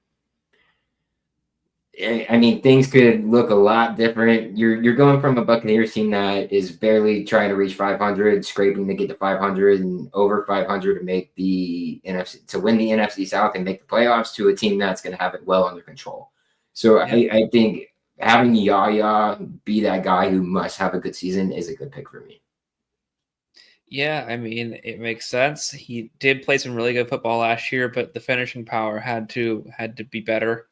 I mean, things could look a lot different. You're going from a Buccaneers team that is barely trying to reach 500, scraping to get to 500 and over 500 to make the NFC, to win the NFC South and make the playoffs, to a team that's going to have it well under control. So I think having Yaya be that guy who must have a good season is a good pick for me. Yeah, I mean, it makes sense. He did play some really good football last year, but the finishing power had to be better.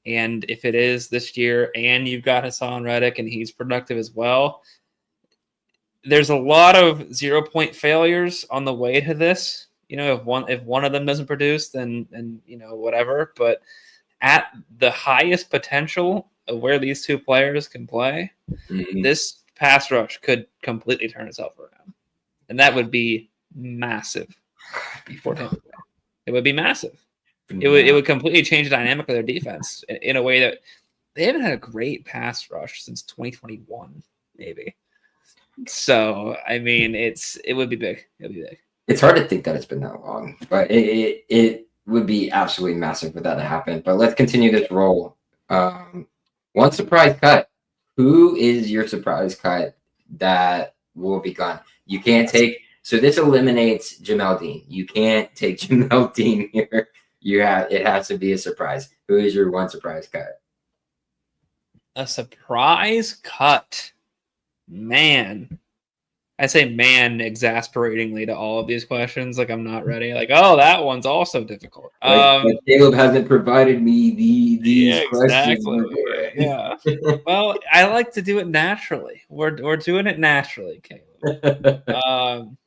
And if it is this year and you've got Hassan Reddick and he's productive as well, there's a lot of 0-point failures on the way to this. You know, if one of them doesn't produce, then whatever. But at the highest potential of where these 2 players can play, this pass rush could completely turn itself around. And that would be massive before Tampa Bay. It would be massive. It would completely change the dynamic of their defense in a way that they haven't had a great pass rush since 2021, maybe. So I mean, it would be big. It would be big. It's hard to think that it's been that long, but it would be absolutely massive for that to happen. But let's continue this roll. One surprise cut. Who is your surprise cut that will be gone? You can't take. So this eliminates Jamel Dean. You can't take Jamel Dean here. It has to be a surprise. Who is your one surprise cut? A surprise cut. Man. I say man exasperatingly to all of these questions. Like I'm not ready. Like, oh, that one's also difficult. But Caleb hasn't provided me these questions. Exactly. Yeah. Well, I like to do it naturally. We're doing it naturally, Caleb.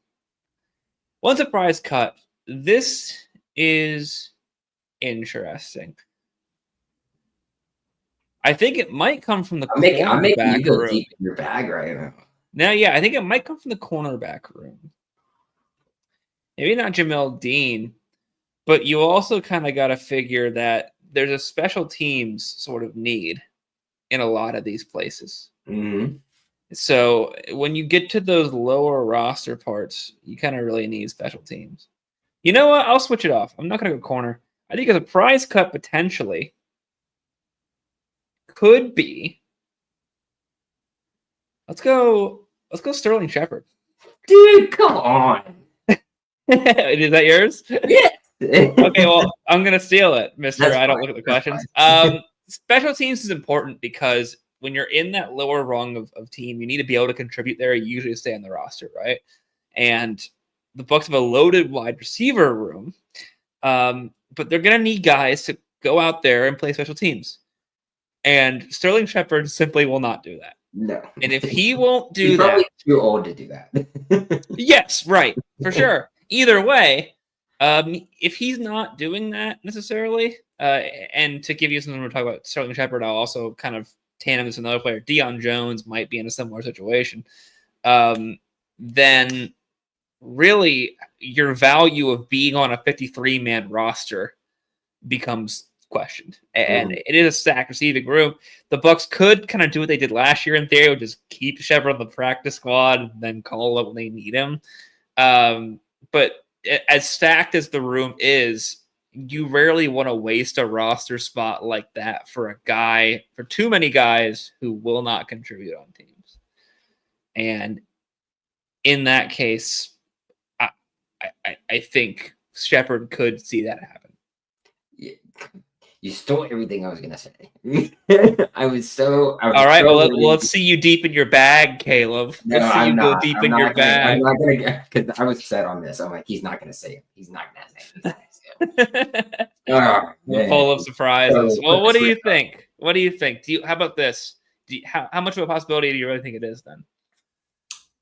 One surprise cut. This is interesting. I think it might come from the I'm making you go room. deep in your bag right now. Now, yeah, I think it might come from the cornerback room. Maybe not Jamel Dean, but you also kind of got to figure that there's a special teams sort of need in a lot of these places. Mm-hmm. So when you get to those lower roster parts, you kind of really need special teams. You know what? I'll switch it off. I'm not going to go corner. I think a surprise cut potentially could be. Let's go Sterling Shepard. Dude, come on. Is that yours? Yeah. Okay, well, I'm going to steal it, mister. That's I don't fine. look at the questions. Special teams is important because when you're in that lower rung of team, you need to be able to contribute there. You usually stay on the roster, right? And the Bucs have a loaded wide receiver room, but they're going to need guys to go out there and play special teams. And Sterling Shepard simply will not do that. No. And if he won't do He's that, probably too old to do that. yes, right, for sure. Either way, if he's not doing that necessarily, and to give you something to talk about Sterling Shepard, I'll also kind of tandem this with another player. Deion Jones might be in a similar situation. Then really your value of being on a 53-man roster becomes questioned. And it is a stacked receiving room. The Bucs could kind of do what they did last year in theory, which is keep Shepard on the practice squad and then call up when they need him. But as stacked as the room is, you rarely want to waste a roster spot like that for too many guys who will not contribute on teams. And in that case, I think Shepard could see that happen. Yeah. You stole everything I was going to say. All right, well, let's see you deep in your bag, Caleb. Let's see you go deep in your bag. I'm not going to, because I was set on this. I'm like, he's not going to say it. He's not going to say it. Full of surprises. Well, what do you think? What do you think? How about this? How much of a possibility do you really think it is then?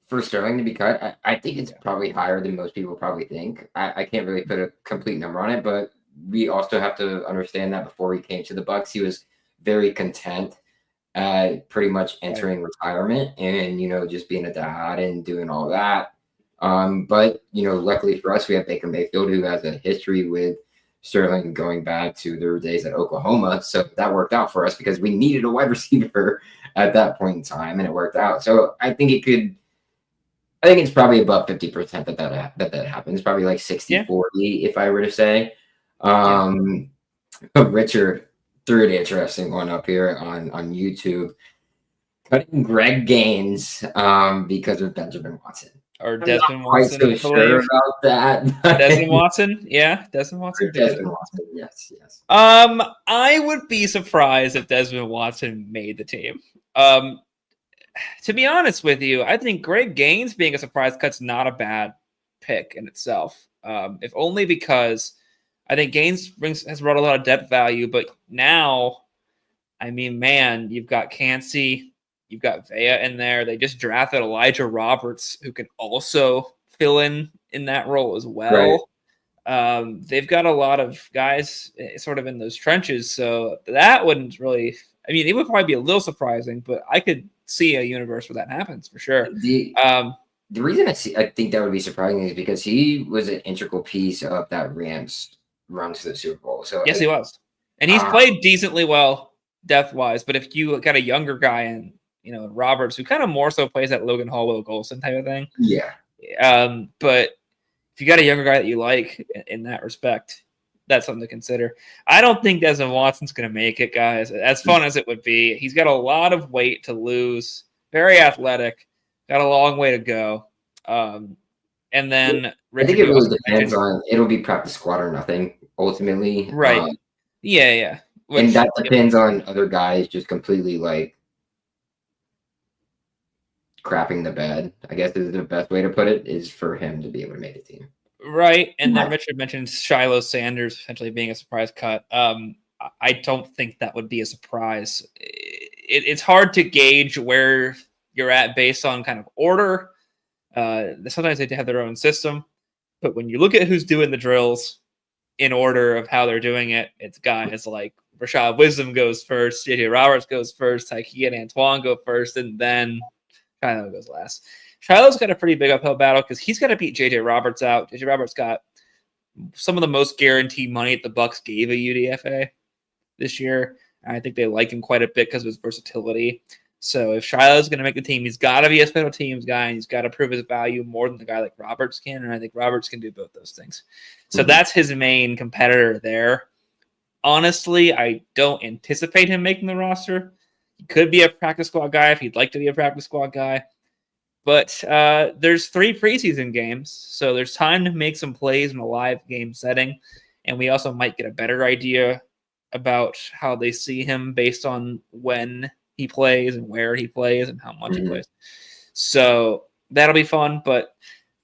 For Sterling to be cut, I think it's probably higher than most people probably think. I can't really put a complete number on it, but we also have to understand that before he came to the Bucs, he was very content pretty much entering retirement and, just being a dad and doing all that. But, luckily for us, we have Baker Mayfield, who has a history with Sterling going back to their days at Oklahoma. So that worked out for us because we needed a wide receiver at that point in time, and it worked out. So I think it's probably above 50% that happens. Probably like 60-40, if I were to say. Richard threw an interesting one up here on YouTube. Cutting Greg Gaines because of Benjamin Watson. Or Desmond Watson. I'm not quite so sure about that. Desmond Watson? Yeah, Desmond Watson. Desmond Watson, yes. I would be surprised if Desmond Watson made the team. To be honest with you, I think Greg Gaines being a surprise cut's not a bad pick in itself. If only because I think Gaines has brought a lot of depth value, but now, I mean, man, you've got Cansey, you've got Vea in there. They just drafted Elijah Roberts, who can also fill in that role as well. Right. They've got a lot of guys sort of in those trenches, so that wouldn't really. I mean, it would probably be a little surprising, but I could see a universe where that happens for sure. The reason I think that would be surprising is because he was an integral piece of that Rams run to the Super Bowl. So yes, he was, and he's played decently well depth wise. But if you got a younger guy in, Roberts, who kind of more so plays that Logan Hall, Will Golson type of thing. Yeah. But if you got a younger guy that you like in that respect, that's something to consider. I don't think Desmond Watson's going to make it, guys. As fun as it would be, he's got a lot of weight to lose. Very athletic, got a long way to go. And then I think it really depends on. It'll be practice squad or nothing ultimately, right? Yeah. And that depends on other guys just completely like crapping the bed, I guess is the best way to put it, is for him to be able to make a team. Right. And then Richard mentioned Shilo Sanders potentially being a surprise cut. I don't think that would be a surprise. It's hard to gauge where you're at based on kind of order. Sometimes they have their own system. But when you look at who's doing the drills in order of how they're doing it, it's guys like Rashad Wisdom goes first, JJ Roberts goes first, Tyke and Antoine go first, and then Shiloh goes last. Shiloh's got a pretty big uphill battle because he's got to beat JJ Roberts out. JJ Roberts got some of the most guaranteed money that the Bucs gave a UDFA this year. And I think they like him quite a bit because of his versatility. So if Shiloh's going to make the team, he's got to be a special teams guy, and he's got to prove his value more than a guy like Roberts can. And I think Roberts can do both those things. So that's his main competitor there. Honestly, I don't anticipate him making the roster. He could be a practice squad guy if he'd like to be a practice squad guy. But there's 3 preseason games, so there's time to make some plays in a live game setting. And we also might get a better idea about how they see him based on when he plays and where he plays and how much he plays. So that'll be fun. But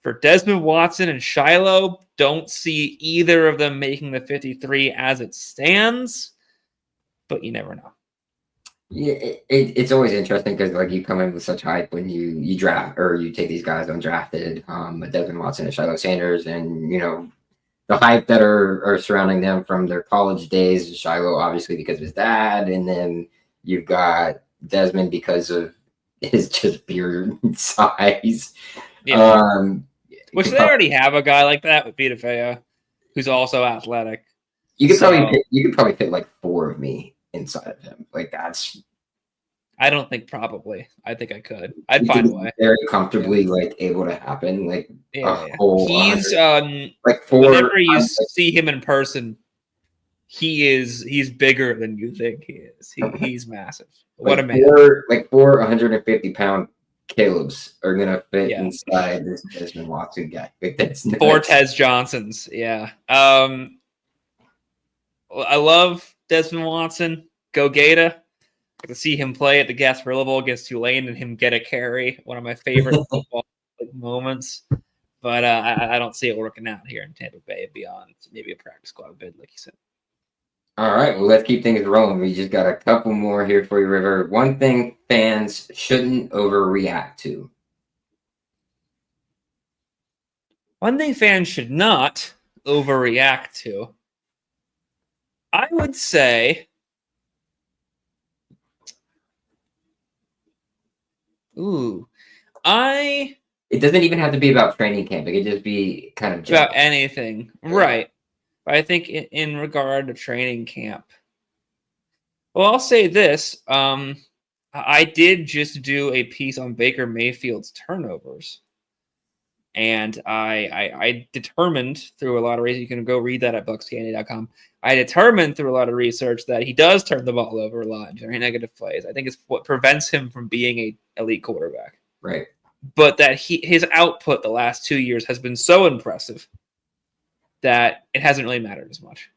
for Desmond Watson and Shiloh, don't see either of them making the 53 as it stands. But you never know. Yeah, it's always interesting because like you come in with such hype when you draft or you take these guys undrafted, Desmond Watson and Shiloh Sanders, and the hype that are surrounding them from their college days. Shiloh obviously because of his dad, and then you've got Desmond because of his just beard size. Yeah. Which they already have a guy like that with Vita Vea, who's also athletic. You could probably fit like 4 of me inside of him. Like that's. I don't think probably. I think I could. I'd find a way. Very comfortably like able to happen. Like he's like 4. Whenever you see him in person, he's bigger than you think he is. He's massive. What a man! 4 150-pound Caleb's are gonna fit inside this Desmond Watson guy. Like, that's 4 Tez Johnsons. Yeah. I love Desmond Watson. Go Gator. To see him play at the Gasparilla Bowl against Tulane and him get a carry, one of my favorite football moments. But I don't see it working out here in Tampa Bay beyond maybe a practice squad bid, like you said. All right, well, let's keep things rolling. We just got a couple more here for you, River. One thing fans shouldn't overreact to. One thing fans should not overreact to, I would say, it doesn't even have to be about training camp. It could just be kind of about anything. Right. But I think in regard to training camp, well, I'll say this. I did just do a piece on Baker Mayfield's turnovers. And I determined through a lot of research, you can go read that at BucsGameday.com. I determined through a lot of research that he does turn the ball over a lot and generate negative plays. I think it's what prevents him from being an elite quarterback. Right. But that his output the last 2 years has been so impressive that it hasn't really mattered as much.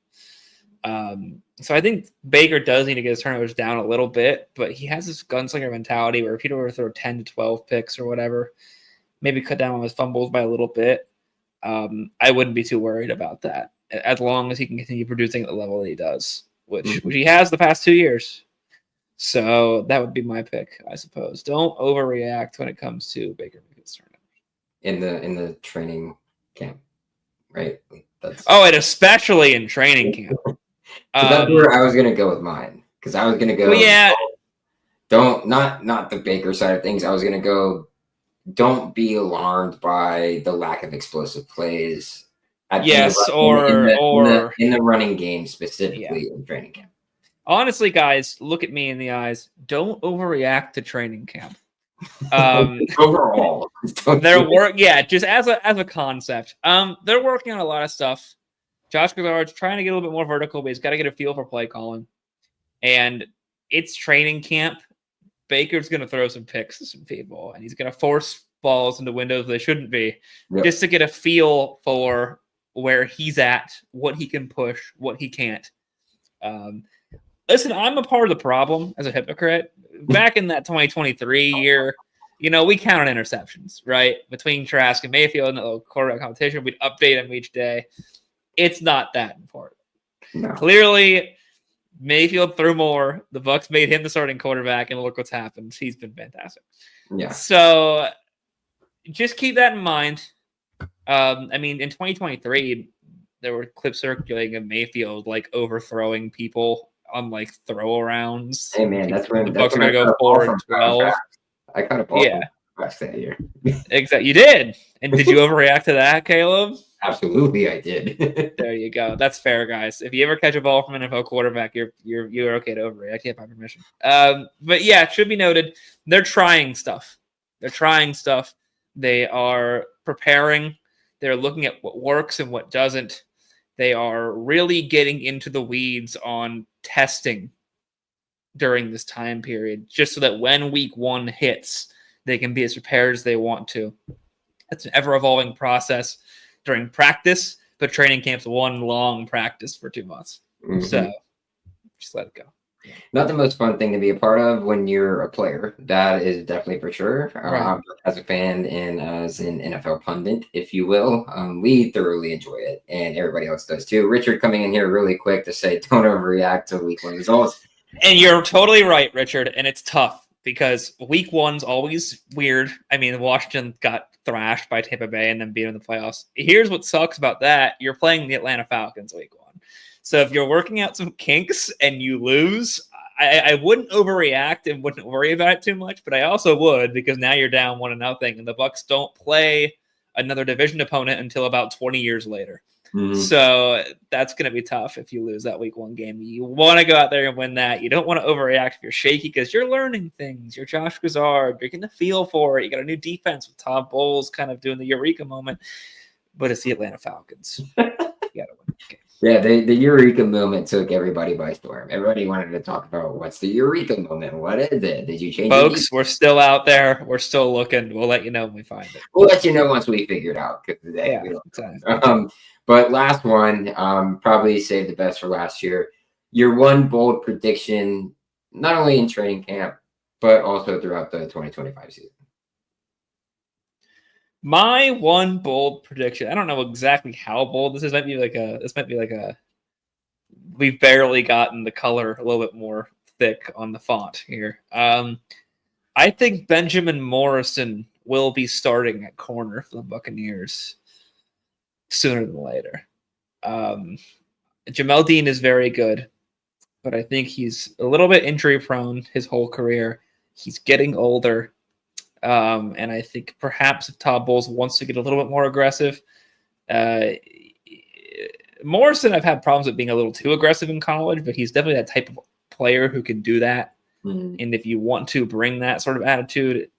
So I think Baker does need to get his turnovers down a little bit, but he has this gunslinger mentality where if he were to throw 10 to 12 picks or whatever, maybe cut down on his fumbles by a little bit, I wouldn't be too worried about that as long as he can continue producing at the level that he does, which he has the past 2 years. So that would be my pick, I suppose. Don't overreact when it comes to Baker Mayfield's turnovers. In the training camp, right? And especially in training camp. So that's where I was gonna go with mine, because I was gonna go. Well, yeah. Not the Baker side of things. I was gonna go. Don't be alarmed by the lack of explosive plays Yes, in the running game yeah. specifically in training camp. Honestly, guys, look at me in the eyes. Don't overreact to training camp. Overall, just as a concept. They're working on a lot of stuff. Josh Gazard's trying to get a little bit more vertical, but he's got to get a feel for play calling. And it's training camp. Baker's going to throw some picks to some people, and he's going to force balls into windows they shouldn't be, just to get a feel for where he's at, what he can push, what he can't. Listen, I'm a part of the problem as a hypocrite. Back in that 2023 year, we counted interceptions, right? Between Trask and Mayfield and the little quarterback competition, we'd update them each day. It's not that important. No. Clearly, Mayfield threw more. The Bucs made him the starting quarterback, and look what's happened. He's been fantastic. Yeah. So just keep that in mind. In 2023, there were clips circulating of Mayfield overthrowing people on throw-arounds. Hey man, that's when the Bucs are going to go 4-12. I kind of bought that year. Exactly, you did. And did you overreact to that, Caleb? Absolutely, I did. There you go. That's fair, guys. If you ever catch a ball from an NFL quarterback, you're okay to overreact. You have my permission. But yeah, it should be noted. They're trying stuff. They are preparing. They're looking at what works and what doesn't. They are really getting into the weeds on testing during this time period, just so that when week 1 hits, they can be as prepared as they want to. It's an ever-evolving process during practice, but training camp's one long practice for 2 months. Mm-hmm. So just let it go. Not the most fun thing to be a part of when you're a player. That is definitely for sure. Right. As a fan and as an NFL pundit, if you will, we thoroughly enjoy it, and everybody else does too. Richard coming in here really quick to say, don't overreact to week 1 results. And you're totally right, Richard, and it's tough because week 1's always weird. Washington got thrashed by Tampa Bay and then beat in the playoffs. Here's what sucks about that. You're playing the Atlanta Falcons week 1. So if you're working out some kinks and you lose, I wouldn't overreact and wouldn't worry about it too much, but I also would, because now you're down 1-0, and the Bucs don't play another division opponent until about 20 years later. Mm-hmm. So that's going to be tough if you lose that week 1 game. You want to go out there and win that. You don't want to overreact if you're shaky, because you're learning things. You're Josh Gazard. You're getting the feel for it. You got a new defense with Todd Bowles kind of doing the Eureka moment, but it's the Atlanta Falcons. You got to win the game. Yeah, the Eureka moment took everybody by storm. Everybody wanted to talk about what's the Eureka moment. What is it? Did you change it? Folks, we're still out there. We're still looking. We'll let you know when we find it. We'll let you know once we figure it out. Exactly. But last one, probably saved the best for last year. Your one bold prediction, not only in training camp, but also throughout the 2025 season. My one bold prediction. I don't know exactly how bold this is. Might be like a. We've barely gotten the color a little bit more thick on the font here. I think Benjamin Morrison will be starting at corner for the Buccaneers sooner than later. Jamel Dean is very good, but I think he's a little bit injury prone his whole career. He's getting older. And I think perhaps if Todd Bowles wants to get a little bit more aggressive, Morrison, I've had problems with being a little too aggressive in college, but he's definitely that type of player who can do that. Mm-hmm. And if you want to bring that sort of attitude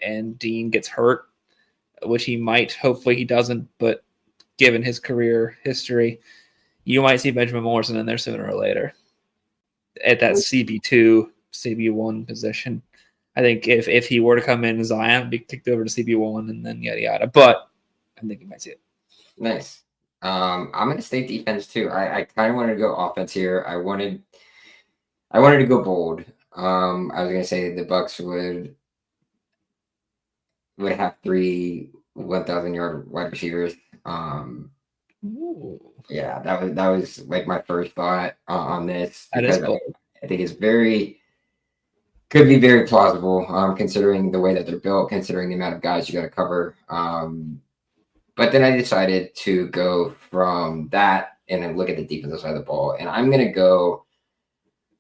and Dean gets hurt, which he might, hopefully he doesn't, but given his career history, you might see Benjamin Morrison in there sooner or later at that CB2, CB1 position. I think if he were to come in, Zion would be kicked over to CB1 and then yada yada. But I think you might see it. Nice. I'm going to stay defense too. I kind of wanted to go offense here. I wanted to go bold. I was going to say the Bucs would have 3 1,000-yard wide receivers. Yeah, that was like my first thought on this. That is bold. I think it's could be very plausible, considering the way that they're built, considering the amount of guys you got to cover. But then I decided to go from that and then look at the defensive side of the ball. And I'm going to go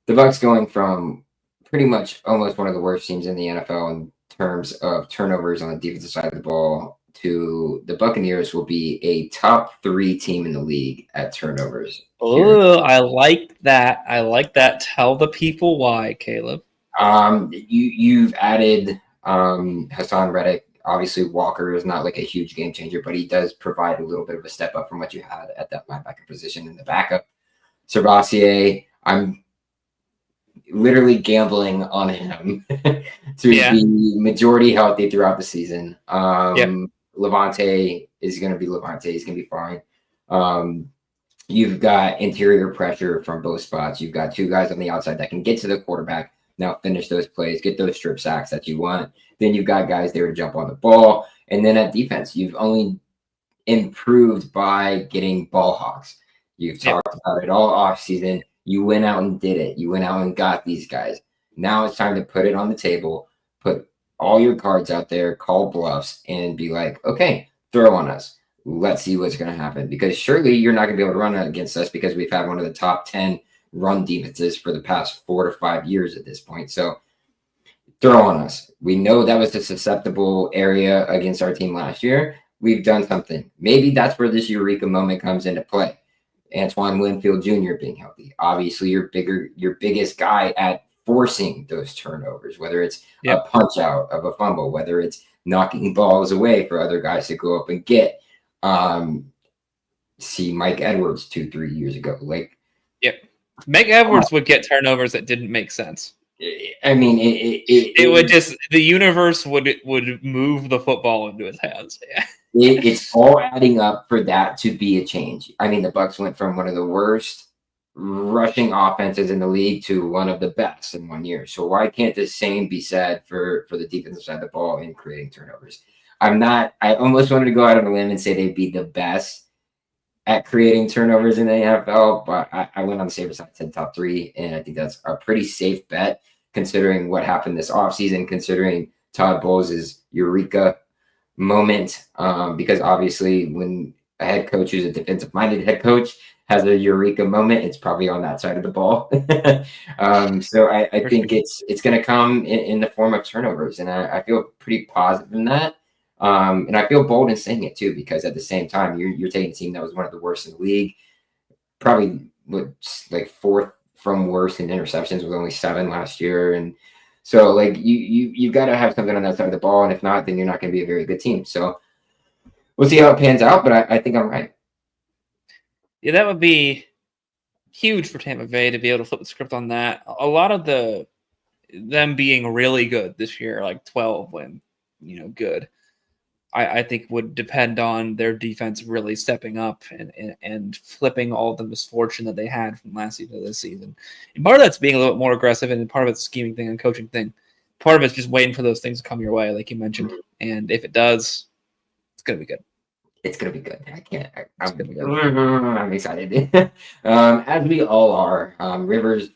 the Bucs going from pretty much almost one of the worst teams in the NFL in terms of turnovers on the defensive side of the ball to the Buccaneers will be a top 3 team in the league at turnovers. Oh, I like that. I like that. Tell the people why, Caleb. You've added Hassan Reddick. Obviously, Walker is not like a huge game changer, but he does provide a little bit of a step up from what you had at that linebacker position in the backup. Sabassier, I'm literally gambling on him to be majority healthy throughout the season. Lavonte is going to be Lavonte. He's going to be fine. You've got interior pressure from both spots. You've got 2 guys on the outside that can get to the quarterback, now finish those plays, get those strip sacks that you want. Then you've got guys there to jump on the ball. And then at defense, you've only improved by getting ball hawks. You've talked about it all offseason. You went out and did it. You went out and got these guys. Now it's time to put it on the table, put all your cards out there, call bluffs, and be like, okay, throw on us. Let's see what's going to happen. Because surely you're not going to be able to run against us because we've had one of the top 10 run defenses for the past 4 to 5 years at this point. So throw on us. We know that was a susceptible area against our team last year. We've done something. Maybe that's where this eureka moment comes into play. Antoine Winfield Jr. being healthy. Obviously, your biggest guy at forcing those turnovers, whether it's a punch out of a fumble, whether it's knocking balls away for other guys to go up and get. See Mike Edwards 2-3 years ago. Mike Edwards would get turnovers that didn't make sense. I mean, it would just, the universe would move the football into his hands. It's all adding up for that to be a change. I mean, the Bucs went from one of the worst rushing offenses in the league to one of the best in 1 year. So why can't the same be said for the defensive side of the ball in creating turnovers? I almost wanted to go out on a limb and say they'd be the best at creating turnovers in the NFL, but I went on the safer side, said top 3, and I think that's a pretty safe bet considering what happened this offseason, considering Todd Bowles' eureka moment, because obviously when a head coach who's a defensive-minded head coach has a eureka moment, it's probably on that side of the ball. So I think it's going to come in the form of turnovers, and I feel pretty positive in that. And I feel bold in saying it too, because at the same time, you're taking a team that was one of the worst in the league, probably like 4th from worst in interceptions with only 7 last year. And so like you've got to have something on that side of the ball. And if not, then you're not going to be a very good team. So we'll see how it pans out, but I think I'm right. Yeah, that would be huge for Tampa Bay to be able to flip the script on that. A lot of them being really good this year, like 12 when, good, I think would depend on their defense really stepping up and flipping all the misfortune that they had from last season to this season. And part of that's being a little bit more aggressive, and part of it's a scheming thing and coaching thing. Part of it's just waiting for those things to come your way, like you mentioned. And if it does, it's going to be good. It's going to be good. I'm excited. As we all are. Rivers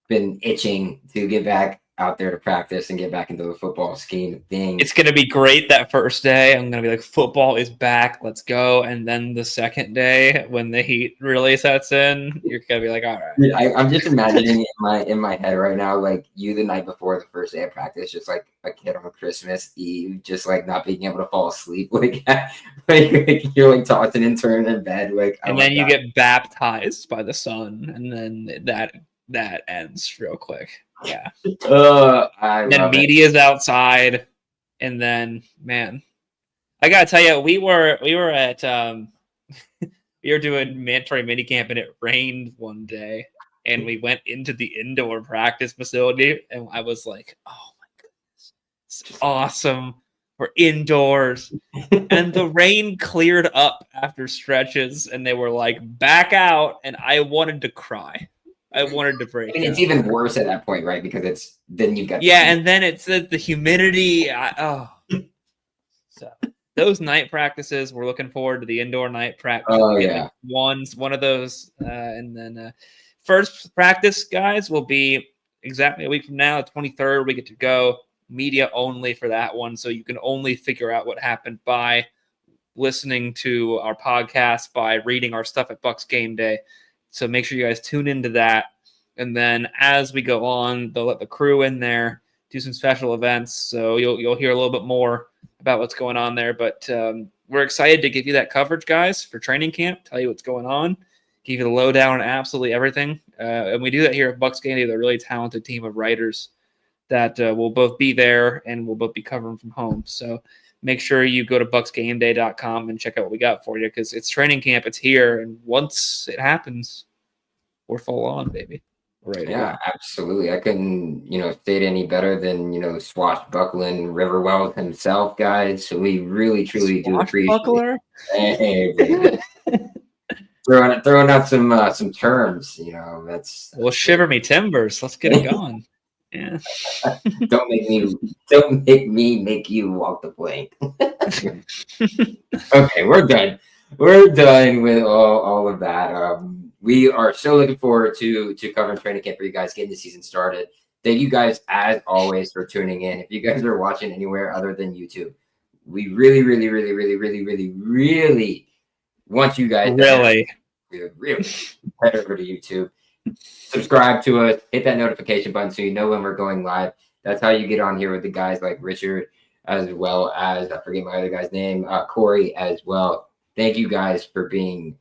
been itching to get back out there to practice and get back into the football scheme of things. It's going to be great that first day. I'm going to be like, football is back. Let's go. And then the second day, when the heat really sets in, you're going to be like, all right. I'm just imagining in my head right now, like you the night before the first day of practice, just like a kid on Christmas Eve, just like not being able to fall asleep. Like you're like tossing and turning in bed. And then you get baptized by the sun. And then that ends real quick. Yeah. Then media's outside, and then I gotta tell you, we were at we were doing mandatory minicamp, and it rained one day, and we went into the indoor practice facility, and I was like, oh my goodness, it's awesome. We're indoors, and the rain cleared up after stretches, and they were like, back out, and I wanted to cry. I wanted to break. I mean, it's even worse at that point, right? Because then you've got and then it's the humidity. So those night practices, we're looking forward to the indoor night practice. Oh yeah, one of those, and then first practice, guys, will be exactly a week from now, the 23rd. We get to go media only for that one, so you can only figure out what happened by listening to our podcast, by reading our stuff at BucsGameday. So make sure you guys tune into that. And then as we go on, they'll let the crew in there, do some special events. So you'll hear a little bit more about what's going on there. But we're excited to give you that coverage, guys, for training camp, tell you what's going on, give you the lowdown on absolutely everything. And we do that here at BucsGameday with a really talented team of writers that will both be there and we'll both be covering from home. So make sure you go to BucsGameday.com and check out what we got for you, because it's training camp. It's here. And once it happens, we're full on, baby. Right. Yeah, absolutely. I couldn't, state any better than, swashbuckling River Wells himself, guys. So we really, truly do appreciate it. Hey, baby. throwing out some terms, that's well, shiver me timbers. Let's get it going. Yeah. Don't make me make you walk the plank. Okay, we're done. We're done with all of that. We are so looking forward to covering training camp for you guys, getting the season started. Thank you guys, as always, for tuning in. If you guys are watching anywhere other than YouTube, we really, really, really, really, really, really, really want you guys really head over to YouTube, subscribe to us, hit that notification button so you know when we're going live. That's how you get on here with the guys like Richard, as well as, I forget my other guy's name, Corey as well. Thank you guys for being,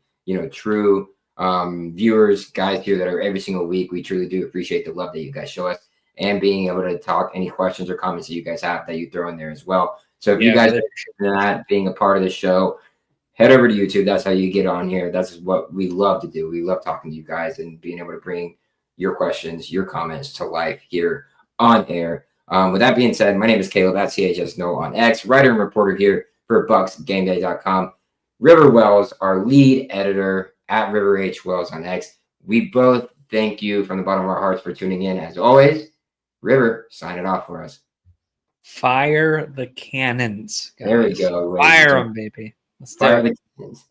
true viewers, guys here that are every single week. We truly do appreciate the love that you guys show us, and being able to talk any questions or comments that you guys have that you throw in there as well. So if you guys are interested in that, being a part of the show, head over to YouTube. That's how you get on here. That's what we love to do. We love talking to you guys and being able to bring your questions, your comments to life here on air. With that being said, my name is Caleb at CHSNO on X, writer and reporter here for BucsGameday.com. River Wells, our lead editor at River H Wells on X. We both thank you from the bottom of our hearts for tuning in. As always, River, sign it off for us. Fire the cannons, guys. There we go. Fire them, baby. Let's fire the cannons.